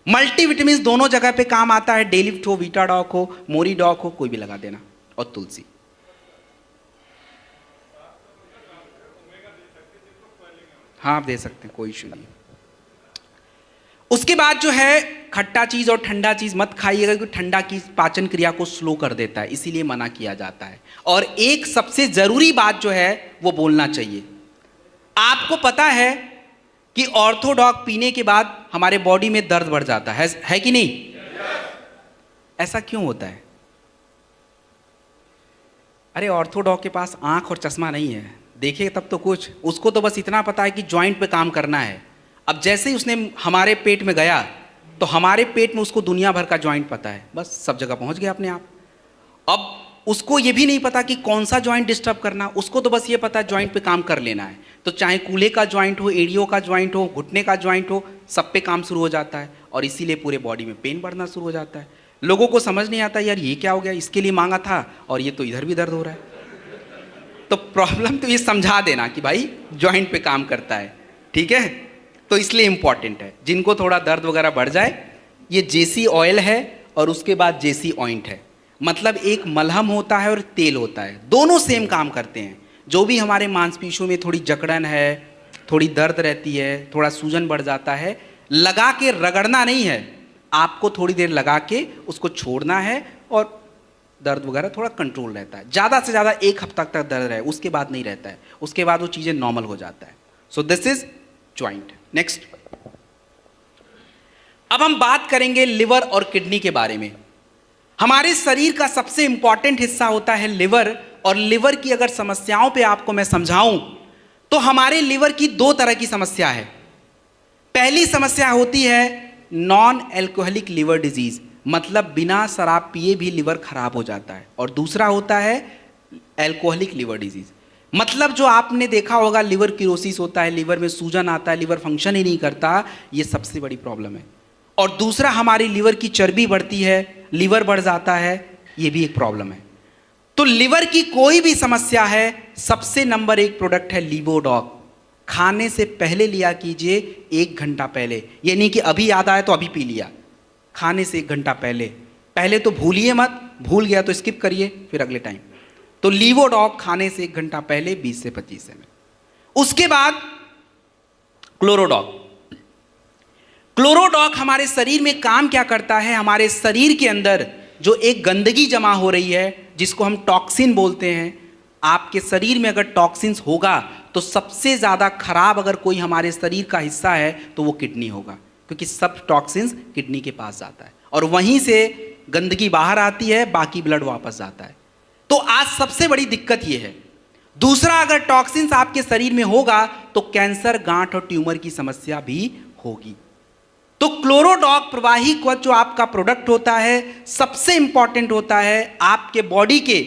मल्टीविटामिन दोनों जगह पे काम आता है, डेलिफ्ट हो, वीटा डॉक हो, मोरी डॉक हो, कोई भी लगा देना, और तुलसी। हाँ आप दे सकते हैं, कोई इशू नहीं। उसके बाद जो है खट्टा चीज और ठंडा चीज मत खाइएगा, क्योंकि ठंडा की पाचन क्रिया को स्लो कर देता है, इसीलिए मना किया जाता है। और एक सबसे जरूरी बात जो है वो बोलना चाहिए, आपको पता है कि ऑर्थोडॉक पीने के बाद हमारे बॉडी में दर्द बढ़ जाता है कि नहीं? ऐसा क्यों होता है? अरे ऑर्थोडॉक के पास आंख और चश्मा नहीं है, देखे तब तो कुछ, उसको तो बस इतना पता है कि जॉइंट पे काम करना है। अब जैसे ही उसने हमारे पेट में गया तो हमारे पेट में उसको दुनिया भर का जॉइंट पता है, बस सब जगह पहुंच गया अपने आप। अब उसको ये भी नहीं पता कि कौन सा जॉइंट डिस्टर्ब करना, उसको तो बस ये पता है जॉइंट पे काम कर लेना है। तो चाहे कूल्हे का जॉइंट हो, एड़ियों का जॉइंट हो, घुटने का जॉइंट हो, सब पे काम शुरू हो जाता है, और इसीलिए पूरे बॉडी में पेन बढ़ना शुरू हो जाता है। लोगों को समझ नहीं आता यार ये क्या हो गया, इसके लिए मांगा था और ये तो इधर भी दर्द हो रहा है। तो प्रॉब्लम तो ये समझा देना कि भाई जॉइंट पे काम करता है, ठीक है? तो इसलिए इंपॉर्टेंट है। जिनको थोड़ा दर्द वगैरह बढ़ जाए, ये जेसी ऑयल है और उसके बाद जेसी ऑइंट है, मतलब एक मलहम होता है और तेल होता है, दोनों सेम काम करते हैं। जो भी हमारे मांसपेशियों में थोड़ी जकड़न है, थोड़ी दर्द रहती है, थोड़ा सूजन बढ़ जाता है, लगा के रगड़ना नहीं है, आपको थोड़ी देर लगा के उसको छोड़ना है और दर्द वगैरह थोड़ा कंट्रोल रहता है। ज़्यादा से ज़्यादा 1 हफ्ता तक दर्द रहे, उसके बाद नहीं रहता है, उसके बाद वो चीज़ें नॉर्मल हो जाता है। So this is joint. Next, अब हम बात करेंगे लिवर और किडनी के बारे में। हमारे शरीर का सबसे इंपॉर्टेंट हिस्सा होता है लिवर, और लिवर की अगर समस्याओं पे आपको मैं समझाऊं तो हमारे लिवर की 2 तरह की समस्या है। पहली समस्या होती है नॉन एल्कोहलिक लिवर डिजीज, मतलब बिना शराब पिए भी लिवर खराब हो जाता है, और दूसरा होता है एल्कोहलिक लिवर डिजीज, मतलब जो आपने देखा होगा लिवर किरोसिस होता है, लिवर में सूजन आता है, लिवर फंक्शन ही नहीं करता, ये सबसे बड़ी प्रॉब्लम है। और दूसरा हमारी लिवर की चर्बी बढ़ती है, लिवर बढ़ जाता है, ये भी एक प्रॉब्लम है। तो लिवर की कोई भी समस्या है, सबसे नंबर 1 प्रोडक्ट है लीवोडॉक। खाने से पहले लिया कीजिए, 1 घंटा पहले, ये नहीं कि अभी याद आया तो अभी पी लिया, खाने से 1 घंटा पहले तो भूलिए मत, भूल गया तो स्किप करिए फिर अगले टाइम। तो लीवोडॉक खाने से 1 घंटा पहले 20 से 25 ml। उसके बाद क्लोरोडॉक। क्लोरोडॉक हमारे शरीर में काम क्या करता है, हमारे शरीर के अंदर जो एक गंदगी जमा हो रही है जिसको हम टॉक्सिन बोलते हैं, आपके शरीर में अगर टॉक्सिन्स होगा तो सबसे ज़्यादा खराब अगर कोई हमारे शरीर का हिस्सा है तो वो किडनी होगा, क्योंकि सब टॉक्सिन्स किडनी के पास जाता है और वहीं से गंदगी बाहर आती है, बाकी ब्लड वापस जाता है। तो आज सबसे बड़ी दिक्कत ये है। दूसरा, अगर टॉक्सिन्स आपके शरीर में होगा तो कैंसर, गांठ और ट्यूमर की समस्या भी होगी। तो क्लोरोडॉक प्रवाही कवच जो आपका प्रोडक्ट होता है, सबसे इंपॉर्टेंट होता है आपके बॉडी के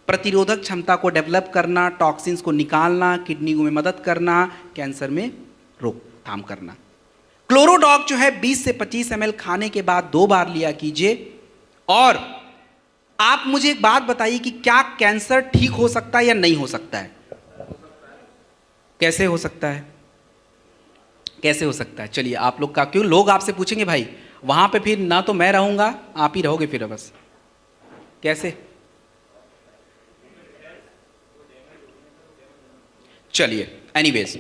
प्रतिरोधक क्षमता को डेवलप करना, टॉक्सिन्स को निकालना, किडनी में मदद करना, कैंसर में रोकथाम करना। क्लोरोडॉक जो है 20 से 25 ml खाने के बाद 2 बार लिया कीजिए। और आप मुझे एक बात बताइए कि क्या कैंसर ठीक हो सकता है या नहीं हो सकता है? कैसे हो सकता है? कैसे हो सकता है? चलिए आप लोग का, क्यों लोग आपसे पूछेंगे भाई वहां पे फिर ना तो मैं रहूंगा, आप ही रहोगे फिर बस, कैसे? चलिए एनीवेज,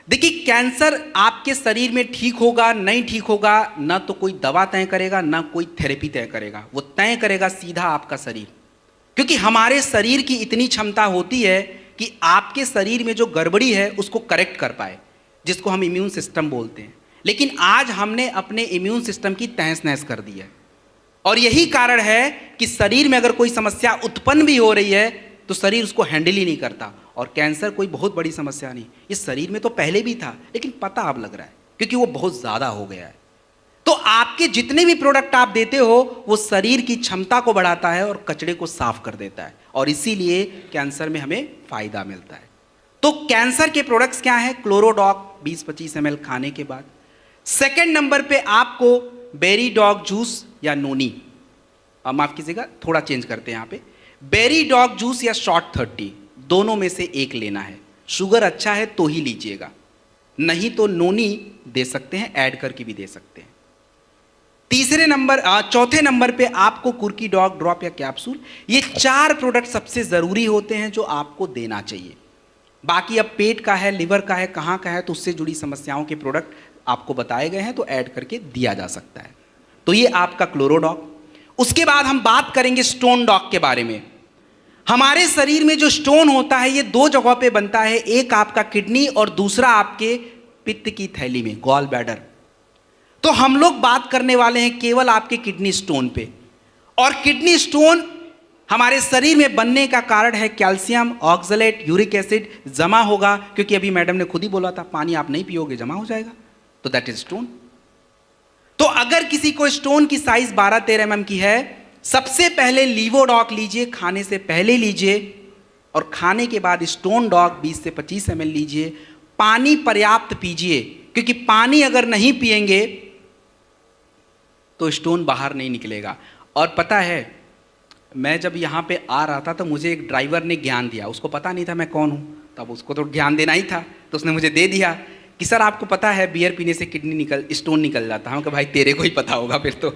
देखिए कैंसर आपके शरीर में ठीक होगा नहीं ठीक होगा, ना तो कोई दवा तय करेगा ना कोई थेरेपी तय करेगा, वो तय करेगा सीधा आपका शरीर। क्योंकि हमारे शरीर की इतनी क्षमता होती है कि आपके शरीर में जो गड़बड़ी है उसको करेक्ट कर पाए, जिसको हम इम्यून सिस्टम बोलते हैं। लेकिन आज हमने अपने इम्यून सिस्टम की तहस नहस कर दी है, और यही कारण है कि शरीर में अगर कोई समस्या उत्पन्न भी हो रही है तो शरीर उसको हैंडल ही नहीं करता। और कैंसर कोई बहुत बड़ी समस्या नहीं, इस शरीर में तो पहले भी था लेकिन पता अब लग रहा है क्योंकि वो बहुत ज़्यादा हो गया है। तो आपके जितने भी प्रोडक्ट आप देते हो वो शरीर की क्षमता को बढ़ाता है और कचरे को साफ कर देता है, और इसीलिए कैंसर में हमें फायदा मिलता है। तो कैंसर के प्रोडक्ट्स क्या हैं? क्लोरोडॉक 20-25 ml खाने के बाद। सेकेंड नंबर पे आपको बेरी डॉग जूस या नोनी, माफ कीजिएगा थोड़ा चेंज करते हैं यहाँ पे, बेरी डॉग जूस या शॉर्ट 30, दोनों में से एक लेना है। शुगर अच्छा है तो ही लीजिएगा, नहीं तो नोनी दे सकते हैं, ऐड करके भी दे सकते हैं। चौथे नंबर पे आपको कुर्की डॉग ड्रॉप या कैप्सूल, ये 4 प्रोडक्ट सबसे जरूरी होते हैं जो आपको देना चाहिए। बाकी अब पेट का है, लिवर का है, कहाँ का है, तो उससे जुड़ी समस्याओं के प्रोडक्ट आपको बताए गए हैं तो ऐड करके दिया जा सकता है। तो ये आपका क्लोरोडॉग। उसके बाद हम बात करेंगे स्टोन डॉग के बारे में। हमारे शरीर में जो स्टोन होता है ये 2 जगहों पे बनता है, एक आपका किडनी और दूसरा आपके पित्त की थैली में, गॉल ब्लैडर। तो हम लोग बात करने वाले हैं केवल आपके किडनी स्टोन पे। और किडनी स्टोन हमारे शरीर में बनने का कारण है कैल्शियम, ऑक्सलेट, यूरिक एसिड जमा होगा, क्योंकि अभी मैडम ने खुद ही बोला था पानी आप नहीं पियोगे जमा हो जाएगा, तो दैट इज स्टोन। तो अगर किसी को स्टोन की साइज 12-13 mm की है, सबसे पहले लीवोडॉक लीजिए, खाने से पहले लीजिए, और खाने के बाद स्टोन डॉग 20 से 25 ml लीजिए। पानी पर्याप्त पीजिए, क्योंकि पानी अगर नहीं पिएंगे तो स्टोन बाहर नहीं निकलेगा। और पता है, मैं जब यहाँ पे आ रहा था तो मुझे एक ड्राइवर ने ज्ञान दिया, उसको पता नहीं था मैं कौन हूँ, तब उसको तो ज्ञान देना ही था, तो उसने मुझे दे दिया कि सर आपको पता है बियर पीने से स्टोन निकल जाता है। हम कहा भाई तेरे को ही पता होगा फिर तो।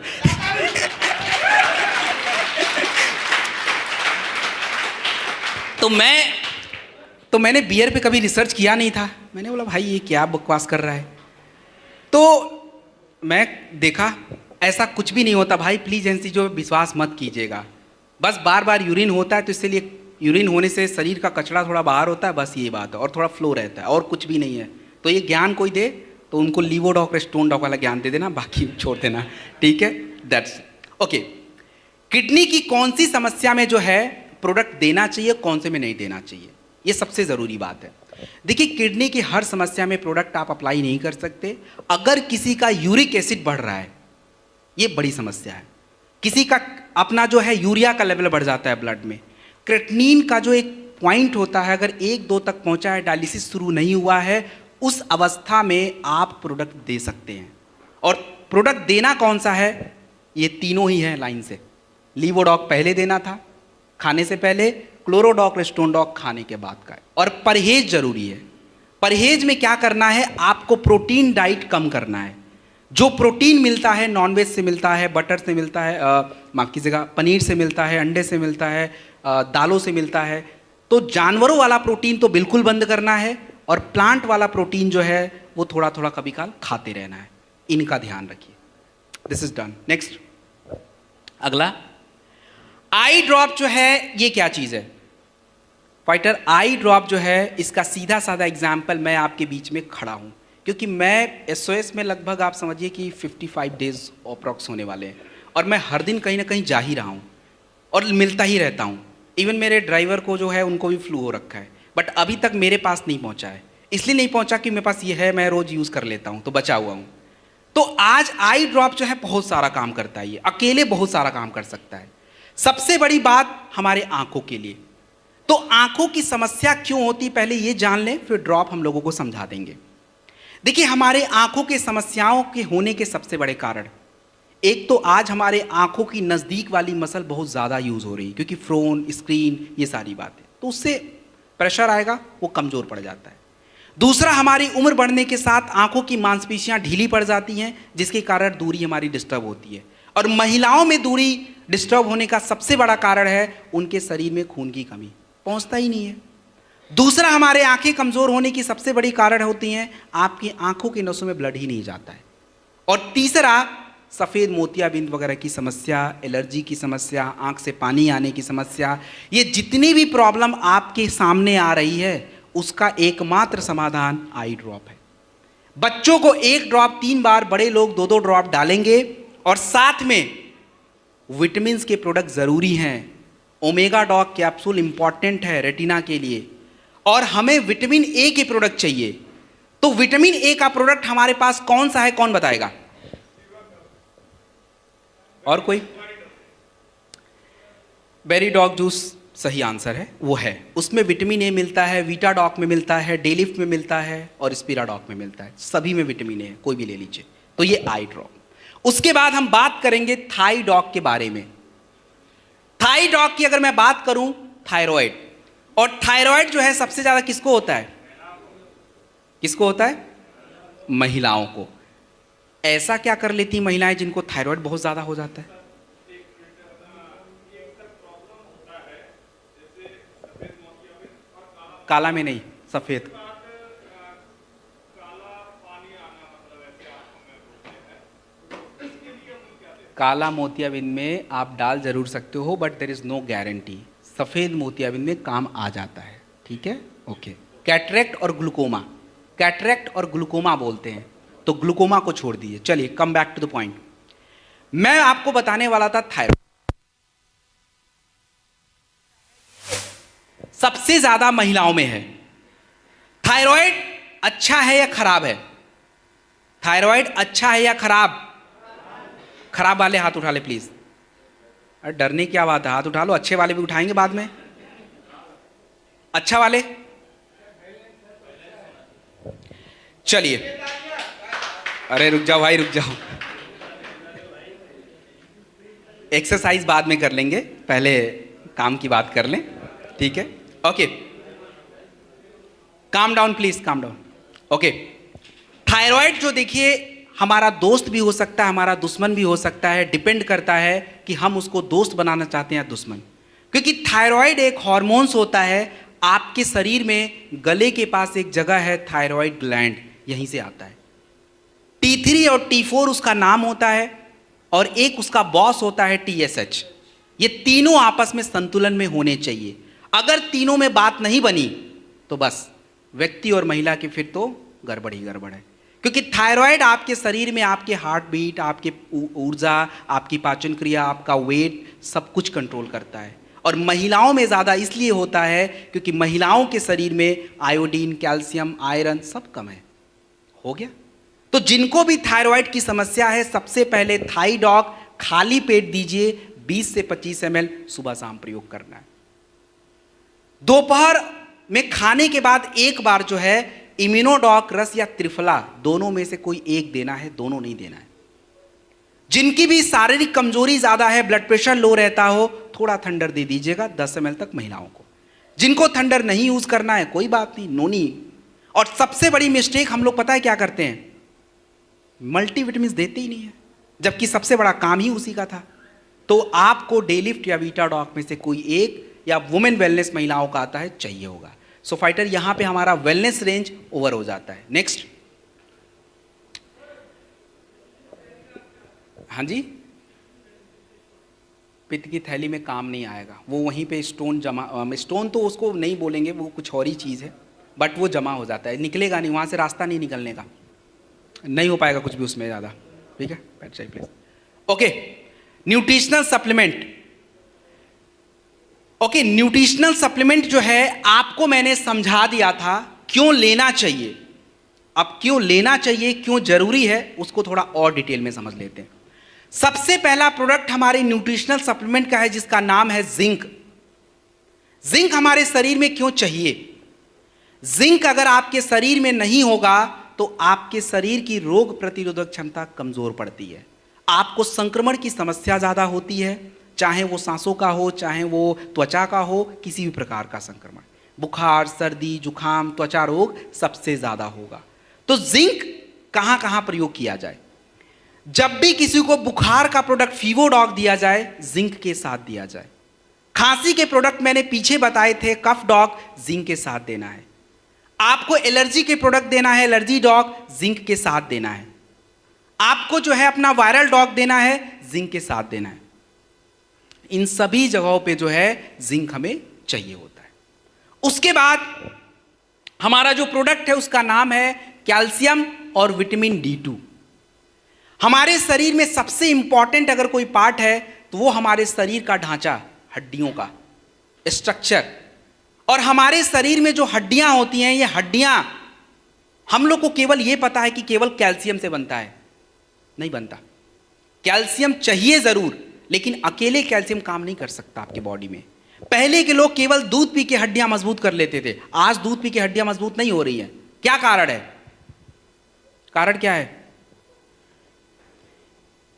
तो मैंने बियर पे कभी रिसर्च किया नहीं था, मैंने बोला भाई ये क्या बकवास कर रहा है। तो मैं देखा ऐसा कुछ भी नहीं होता भाई, प्लीज ऐसी जो विश्वास मत कीजिएगा। बस बार बार यूरिन होता है तो इसलिए यूरिन होने से शरीर का कचरा थोड़ा बाहर होता है, बस ये बात है, और थोड़ा फ्लो रहता है, और कुछ भी नहीं है। तो ये ज्ञान कोई दे तो उनको लीवोडॉक स्टोन डॉग वाला ज्ञान दे देना, बाकी छोड़ देना, ठीक है। That's okay. किडनी की कौन सी समस्या में जो है प्रोडक्ट देना चाहिए, कौन से में नहीं देना चाहिए, ये सबसे ज़रूरी बात है। देखिए किडनी की हर समस्या में प्रोडक्ट आप अप्लाई नहीं कर सकते। अगर किसी का यूरिक एसिड बढ़ रहा है, ये बड़ी समस्या है, किसी का अपना जो है यूरिया का लेवल बढ़ जाता है ब्लड में, क्रेटिनिन का जो एक पॉइंट होता है अगर 1-2 तक पहुंचा है, डायलिसिस शुरू नहीं हुआ है, उस अवस्था में आप प्रोडक्ट दे सकते हैं। और प्रोडक्ट देना कौन सा है, ये तीनों ही है लाइन से। लीवोडॉक पहले देना था खाने से पहले, क्लोरोडॉक स्टोनडॉक खाने के बाद का है। और परहेज जरूरी है। परहेज में क्या करना है, आपको प्रोटीन डाइट कम करना है। जो प्रोटीन मिलता है नॉनवेज से मिलता है, बटर से मिलता है, माफ कीजिएगा पनीर से मिलता है, अंडे से मिलता है, दालों से मिलता है, तो जानवरों वाला प्रोटीन तो बिल्कुल बंद करना है, और प्लांट वाला प्रोटीन जो है वो थोड़ा थोड़ा कभी काल खाते रहना है। इनका ध्यान रखिए। This is done. नेक्स्ट, अगला आई ड्रॉप जो है, ये क्या चीज है फाइटर? आई ड्रॉप जो है, इसका सीधा साधा एग्जाम्पल मैं आपके बीच में खड़ा हूं, क्योंकि मैं SOS में लगभग आप समझिए कि 55 डेज अप्रॉक्स होने वाले हैं, और मैं हर दिन कहीं ना कहीं जा ही रहा हूँ और मिलता ही रहता हूँ। इवन मेरे ड्राइवर को जो है उनको भी फ्लू हो रखा है, बट अभी तक मेरे पास नहीं पहुँचा है। इसलिए नहीं पहुँचा कि मेरे पास ये है, मैं रोज़ यूज़ कर लेता हूँ तो बचा हुआ हूँ। तो आज आई ड्रॉप जो है बहुत सारा काम करता है, ये अकेले बहुत सारा काम कर सकता है। सबसे बड़ी बात हमारे आंखों के लिए, तो आंखों की समस्या क्यों होती पहले ये जान लें, फिर ड्रॉप हम लोगों को समझा देंगे। देखिए हमारे आंखों के समस्याओं के होने के सबसे बड़े कारण, एक तो आज हमारे आंखों की नज़दीक वाली मसल बहुत ज़्यादा यूज़ हो रही है, क्योंकि फ़ोन, स्क्रीन, ये सारी बातें, तो उससे प्रेशर आएगा, वो कमज़ोर पड़ जाता है। दूसरा, हमारी उम्र बढ़ने के साथ आंखों की मांसपेशियां ढीली पड़ जाती हैं, जिसके कारण दूरी हमारी डिस्टर्ब होती है। और महिलाओं में दूरी डिस्टर्ब होने का सबसे बड़ा कारण है उनके शरीर में खून की कमी, पहुंचता ही नहीं है। दूसरा, हमारे आंखें कमज़ोर होने की सबसे बड़ी कारण होती हैं आपकी आंखों की नसों में ब्लड ही नहीं जाता है। और तीसरा, सफ़ेद मोतियाबिंद वगैरह की समस्या, एलर्जी की समस्या, आंख से पानी आने की समस्या, ये जितनी भी प्रॉब्लम आपके सामने आ रही है उसका एकमात्र समाधान आई ड्रॉप है। बच्चों को 1 ड्रॉप 3 बार, बड़े लोग 2-2 ड्रॉप डालेंगे। और साथ में विटामिन के प्रोडक्ट ज़रूरी हैं। ओमेगा डॉग कैप्सूल इंपॉर्टेंट है रेटिना के लिए, और हमें विटामिन ए के प्रोडक्ट चाहिए। तो विटामिन ए का प्रोडक्ट हमारे पास कौन सा है, कौन बताएगा? और कोई? बेरी डॉग जूस सही आंसर है, वो है। उसमें विटामिन ए मिलता है, वीटा डॉग में मिलता है, डेलिफ्ट में मिलता है, और स्पिरा डॉग में मिलता है। सभी में विटामिन ए है, कोई भी ले लीजिए। तो ये आई ड्रॉप। उसके बाद हम बात करेंगे थाई डॉग के बारे में। थाई डॉग की अगर मैं बात करूं, थायराइड, और थायराइड जो है सबसे ज्यादा किसको होता है? किसको होता है? महिलाओं को। ऐसा क्या कर लेती महिलाएं जिनको थायराइड बहुत ज्यादा हो जाता है? काला में नहीं, सफेद। काला मोतियाबिंद में आप डाल जरूर सकते हो, but there is no guarantee. सफेद मोतियाबिंद में काम आ जाता है, ठीक है, ओके। कैटरेक्ट और ग्लूकोमा, कैटरेक्ट और ग्लूकोमा बोलते हैं, तो ग्लूकोमा को छोड़ दीजिए। चलिए come back to the point. मैं आपको बताने वाला था थायराइड सबसे ज्यादा महिलाओं में है। थायराइड अच्छा है या खराब है? थायराइड अच्छा है या खराब? खराब वाले हाथ उठा ले प्लीज। अरे डरने की क्या बात है, हाथ उठा लो। अच्छे वाले भी उठाएंगे बाद में। अच्छा वाले, चलिए। अरे रुक जाओ भाई, रुक जाओ। एक्सरसाइज बाद में कर लेंगे, पहले काम की बात कर लें, ठीक है, okay. Calm down please, calm down, okay. Thyroid जो देखिए हमारा दोस्त भी हो सकता है, हमारा दुश्मन भी हो सकता है। डिपेंड करता है कि हम उसको दोस्त बनाना चाहते हैं या दुश्मन। क्योंकि थायराइड एक हार्मोन्स होता है आपके शरीर में। गले के पास एक जगह है थायराइड ग्लैंड, यहीं से आता है। T3 और T4 उसका नाम होता है, और एक उसका बॉस होता है TSH। ये तीनों आपस में संतुलन में होने चाहिए। अगर तीनों में बात नहीं बनी तो बस व्यक्ति और महिला की फिर तो गड़बड़ ही गड़बड़ है। क्योंकि थायराइड आपके शरीर में आपके हार्ट बीट, आपके ऊर्जा, आपकी पाचन क्रिया, आपका वेट, सब कुछ कंट्रोल करता है। और महिलाओं में ज़्यादा इसलिए होता है क्योंकि महिलाओं के शरीर में आयोडीन, कैल्शियम, आयरन सब कम है। हो गया? तो जिनको भी थायराइड की समस्या है, सबसे पहले थाईडॉक खाली पेट दीजिए, 20 से 25 ml सुबह शाम प्रयोग करना है। दोपहर में खाने के बाद एक बार जो है इम्यूनोडॉक रस या त्रिफला, दोनों में से कोई एक देना है, दोनों नहीं देना है। जिनकी भी शारीरिक कमजोरी ज्यादा है, ब्लड प्रेशर लो रहता हो, थोड़ा थंडर दे दीजिएगा 10 ml तक महिलाओं को। जिनको थंडर नहीं यूज करना है कोई बात नहीं, नोनी। और सबसे बड़ी मिस्टेक हम लोग पता है क्या करते हैं? मल्टीविटामिन देते ही नहीं है, जबकि सबसे बड़ा काम ही उसी का था। तो आपको डेलिफ्ट या वीटाडॉक में से कोई एक, या वुमेन वेलनेस महिलाओं का आता है, चाहिए होगा। सो फाइटर यहां पे हमारा वेलनेस रेंज ओवर हो जाता है। नेक्स्ट, हाँ जी, पित्त की थैली में काम नहीं आएगा, वो वहीं पे स्टोन जमा, स्टोन तो उसको नहीं बोलेंगे, वो कुछ और ही चीज़ है, बट वो जमा हो जाता है, निकलेगा नहीं, वहाँ से रास्ता नहीं निकलने का, नहीं हो पाएगा कुछ भी उसमें ज़्यादा, ठीक है। बैठ जाइए please. Okay, nutritional supplement. Okay, nutritional supplement जो है आपको मैंने समझा दिया था क्यों लेना चाहिए। अब क्यों लेना चाहिए, क्यों जरूरी है, उसको थोड़ा और डिटेल में समझ लेते हैं। सबसे पहला प्रोडक्ट हमारे न्यूट्रिशनल सप्लीमेंट का है जिसका नाम है जिंक। जिंक हमारे शरीर में क्यों चाहिए? जिंक अगर आपके शरीर में नहीं होगा तो आपके शरीर की रोग प्रतिरोधक क्षमता कमजोर पड़ती है, आपको संक्रमण की समस्या ज्यादा होती है, चाहे वो सांसों का हो, चाहे वो त्वचा का हो, किसी भी प्रकार का संक्रमण, बुखार, सर्दी, जुखाम, त्वचा रोग सबसे ज्यादा होगा। तो जिंक कहां कहां प्रयोग किया जाए? जब भी किसी को बुखार का प्रोडक्ट फीवोडॉग दिया जाए, जिंक के साथ दिया जाए। खांसी के प्रोडक्ट मैंने पीछे बताए थे, कफ डॉग जिंक के साथ देना है। आपको एलर्जी के प्रोडक्ट देना है, एलर्जी डॉग जिंक के साथ देना है। आपको जो है अपना वायरल डॉग देना है, जिंक के साथ देना है। इन सभी जगहों पे जो है जिंक हमें चाहिए होता है। उसके बाद हमारा जो प्रोडक्ट है उसका नाम है कैल्शियम और विटामिन D2। हमारे शरीर में सबसे इंपॉर्टेंट अगर कोई पार्ट है तो वो हमारे शरीर का ढांचा, हड्डियों का स्ट्रक्चर। और हमारे शरीर में जो हड्डियां होती हैं, ये हड्डियां हम लोग को केवल ये पता है कि केवल कैल्शियम से बनता है, नहीं बनता। कैल्शियम चाहिए जरूर, लेकिन अकेले कैल्शियम काम नहीं कर सकता आपके बॉडी में। पहले के लोग केवल दूध पी के हड्डियां मजबूत कर लेते थे, आज दूध पी के हड्डियां मजबूत नहीं हो रही हैं। क्या कारण है? कारण क्या है?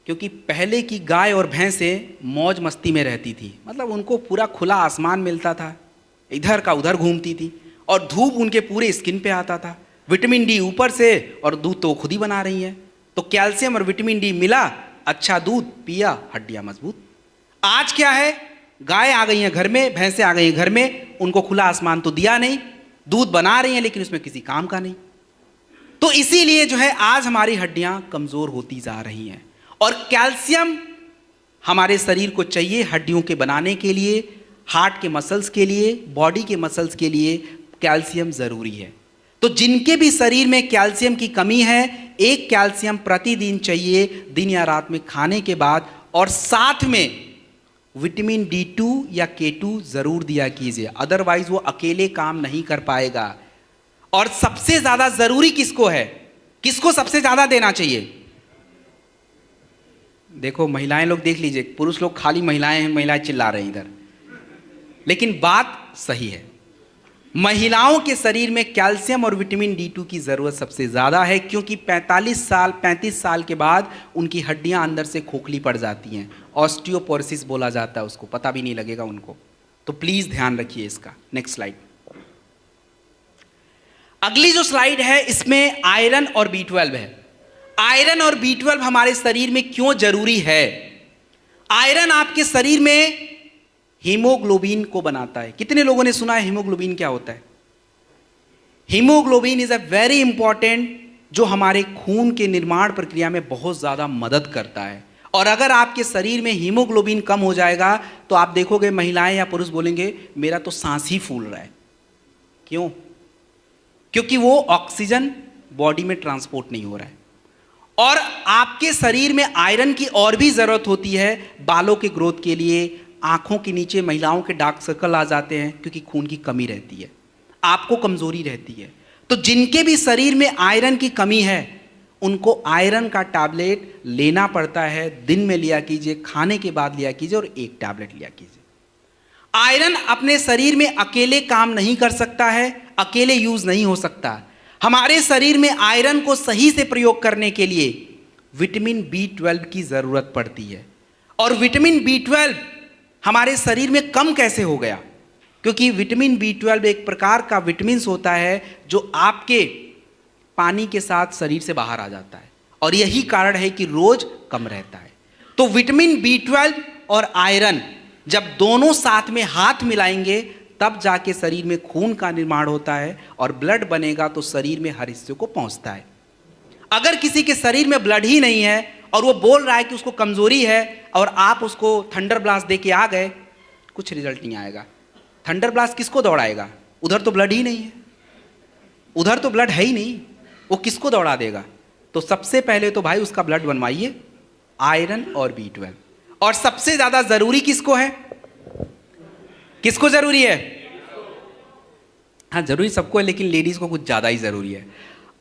क्योंकि पहले की गाय और भैंसें मौज मस्ती में रहती थी, मतलब उनको पूरा खुला आसमान मिलता था, इधर का उधर घूमती थी, और धूप उनके पूरे स्किन पे आता था, विटामिन डी ऊपर से, और दूध तो खुद ही बना रही हैं। तो कैल्शियम और विटामिन डी मिला, अच्छा दूध पिया, हड्डियां मजबूत। आज क्या है, गाय आ गई हैं घर में, भैंसें आ गई हैं घर में, उनको खुला आसमान तो दिया नहीं, दूध बना रही हैं लेकिन उसमें किसी काम का नहीं। तो इसीलिए जो है आज हमारी हड्डियां कमजोर होती जा रही हैं। और कैल्शियम हमारे शरीर को चाहिए हड्डियों के बनाने के लिए, हार्ट के मसल्स के लिए, बॉडी के मसल्स के लिए कैल्शियम जरूरी है। तो जिनके भी शरीर में कैल्शियम की कमी है, एक कैल्शियम प्रतिदिन चाहिए, दिन या रात में खाने के बाद, और साथ में विटामिन D2 या K2 जरूर दिया कीजिए, अदरवाइज वो अकेले काम नहीं कर पाएगा। और सबसे ज्यादा जरूरी किसको है, किसको सबसे ज्यादा देना चाहिए? देखो महिलाएं लोग देख लीजिए, पुरुष लोग खाली महिलाएं हैं, महिलाएं चिल्ला रहे हैं इधर, लेकिन बात सही है। महिलाओं के शरीर में कैल्शियम और विटामिन D2 की जरूरत सबसे ज्यादा है, क्योंकि 35 साल के बाद उनकी हड्डियां अंदर से खोखली पड़ जाती हैं, ऑस्टियोपोरोसिस बोला जाता है उसको, पता भी नहीं लगेगा उनको। तो प्लीज ध्यान रखिए इसका। Next slide. अगली जो स्लाइड है इसमें आयरन और B12 है। आयरन और B12 हमारे शरीर में क्यों जरूरी है? आयरन आपके शरीर में हीमोग्लोबिन को बनाता है। कितने लोगों ने सुना है हीमोग्लोबिन क्या होता है? Haemoglobin is a very important, जो हमारे खून के निर्माण प्रक्रिया में बहुत ज्यादा मदद करता है। और अगर आपके शरीर में हीमोग्लोबिन कम हो जाएगा तो आप देखोगे महिलाएं या पुरुष बोलेंगे मेरा तो सांस ही फूल रहा है। क्यों? क्योंकि वो ऑक्सीजन बॉडी में ट्रांसपोर्ट नहीं हो रहा है। और आपके शरीर में आयरन की और भी जरूरत होती है, बालों के ग्रोथ के लिए, आंखों के नीचे महिलाओं के डार्क सर्कल आ जाते हैं क्योंकि खून की कमी रहती है, आपको कमजोरी रहती है। तो जिनके भी शरीर में आयरन की कमी है उनको आयरन का टैबलेट लेना पड़ता है। दिन में लिया कीजिए, खाने के बाद लिया कीजिए, और एक टैबलेट लिया कीजिए। आयरन अपने शरीर में अकेले काम नहीं कर सकता है, अकेले यूज नहीं हो सकता। हमारे शरीर में आयरन को सही से प्रयोग करने के लिए विटामिन B12 की जरूरत पड़ती है। और विटामिन B12 हमारे शरीर में कम कैसे हो गया? क्योंकि विटामिन B12 एक प्रकार का विटामिन होता है जो आपके पानी के साथ शरीर से बाहर आ जाता है, और यही कारण है कि रोज कम रहता है। तो विटामिन B12 और आयरन जब दोनों साथ में हाथ मिलाएंगे तब जाके शरीर में खून का निर्माण होता है, और ब्लड बनेगा तो शरीर में हर हिस्से को पहुंचता है। अगर किसी के शरीर में ब्लड ही नहीं है और वो बोल रहा है कि उसको कमजोरी है, और आप उसको थंडर ब्लास्ट दे के आ गए, कुछ रिजल्ट नहीं आएगा। थंडर ब्लास्ट किसको दौड़ाएगा? उधर तो ब्लड ही नहीं है, उधर तो ब्लड है ही नहीं, वो किसको दौड़ा देगा? तो सबसे पहले तो भाई उसका ब्लड बनवाइए, आयरन और B12। और सबसे ज्यादा जरूरी किसको है? किसको जरूरी है? हाँ जरूरी सबको है, लेकिन लेडीज को कुछ ज्यादा ही जरूरी है।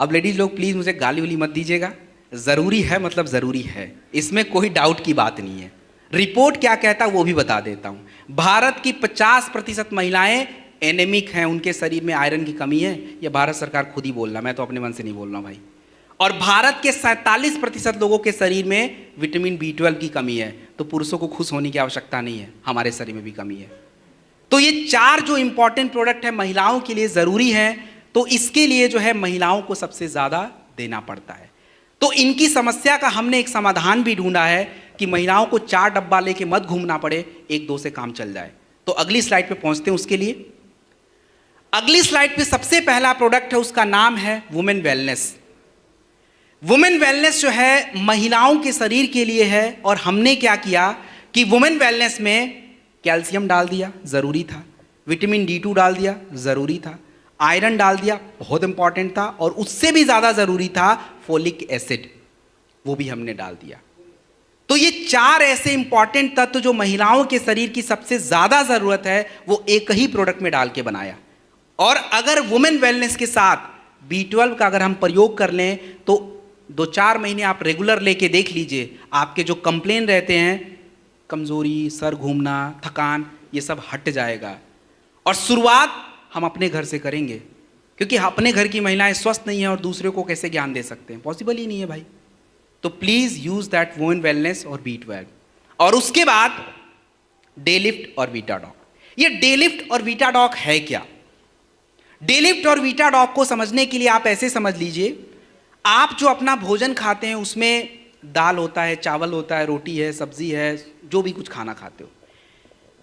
अब लेडीज लोग प्लीज मुझे गाली वाली मत दीजिएगा, जरूरी है मतलब जरूरी है, इसमें कोई डाउट की बात नहीं है। रिपोर्ट क्या कहता है वो भी बता देता हूं। भारत की 50% महिलाएं एनेमिक हैं, उनके शरीर में आयरन की कमी है। ये भारत सरकार खुद ही बोल रहा, मैं तो अपने मन से नहीं बोल रहा भाई। और भारत के 47% लोगों के शरीर में विटामिन B12 की कमी है। तो पुरुषों को खुश होने की आवश्यकता नहीं है, हमारे शरीर में भी कमी है। तो ये 4 जो इंपॉर्टेंट प्रोडक्ट है महिलाओं के लिए जरूरी है, तो इसके लिए जो है महिलाओं को सबसे ज्यादा देना पड़ता है। तो इनकी समस्या का हमने एक समाधान भी ढूंढा है कि महिलाओं को 4 डब्बा लेके मत घूमना पड़े, 1-2 से काम चल जाए। तो अगली स्लाइड पे पहुंचते हैं। उसके लिए अगली स्लाइड पे सबसे पहला प्रोडक्ट है, उसका नाम है वुमेन वेलनेस। वुमेन वेलनेस जो है महिलाओं के शरीर के लिए है। और हमने क्या किया कि वुमेन वेलनेस में कैल्शियम डाल दिया, जरूरी था, विटामिन D2 डाल दिया, जरूरी था, आयरन डाल दिया, बहुत इंपॉर्टेंट था, और उससे भी ज्यादा जरूरी था फोलिक एसिड, वो भी हमने डाल दिया। तो ये 4 ऐसे इंपॉर्टेंट तत्व जो महिलाओं के शरीर की सबसे ज्यादा जरूरत है वो एक ही प्रोडक्ट में डाल के बनाया। और अगर वुमेन वेलनेस के साथ B12 का अगर हम प्रयोग कर लें तो 2-4 महीने आप रेगुलर लेके देख लीजिए, आपके जो कंप्लेन रहते हैं, कमजोरी, सर घूमना, थकान, ये सब हट जाएगा। और शुरुआत हम अपने घर से करेंगे, क्योंकि अपने घर की महिलाएं स्वस्थ नहीं है और दूसरे को कैसे ज्ञान दे सकते हैं? पॉसिबल ही नहीं है भाई। तो please use that women wellness और B12। और उसके बाद डे लिफ्ट और बीटाडॉक, ये डेलिफ्ट और वीटाडॉक है क्या? डेलिफ्ट और वीटाडॉक को समझने के लिए आप ऐसे समझ लीजिए, आप जो अपना भोजन खाते हैं उसमें दाल होता है, चावल होता है, रोटी है, सब्जी है, जो भी कुछ खाना खाते हो,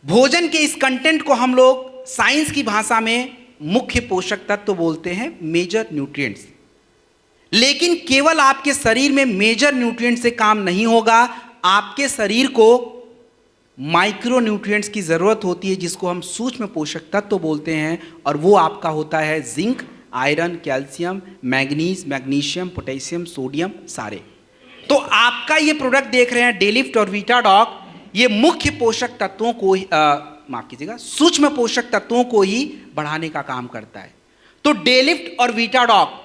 भोजन के इस कंटेंट को हम लोग साइंस की भाषा में मुख्य पोषक तत्व बोलते हैं, मेजर न्यूट्रिएंट्स। लेकिन केवल आपके शरीर में मेजर न्यूट्रिएंट से काम नहीं होगा, आपके शरीर को माइक्रो न्यूट्रिएंट्स की जरूरत होती है, जिसको हम सूक्ष्म पोषक तत्व बोलते हैं, और वो आपका होता है zinc, iron, calcium, manganese, magnesium, potassium, sodium, सारे। तो आपका ये प्रोडक्ट देख रहे हैं डेलिफ्ट और वीटाडॉक, ये मुख्य पोषक तत्वों को माफ कीजिएगा, सूक्ष्म पोषक तत्वों को ही बढ़ाने का काम करता है। तो डेलिफ्ट और वीटाडॉक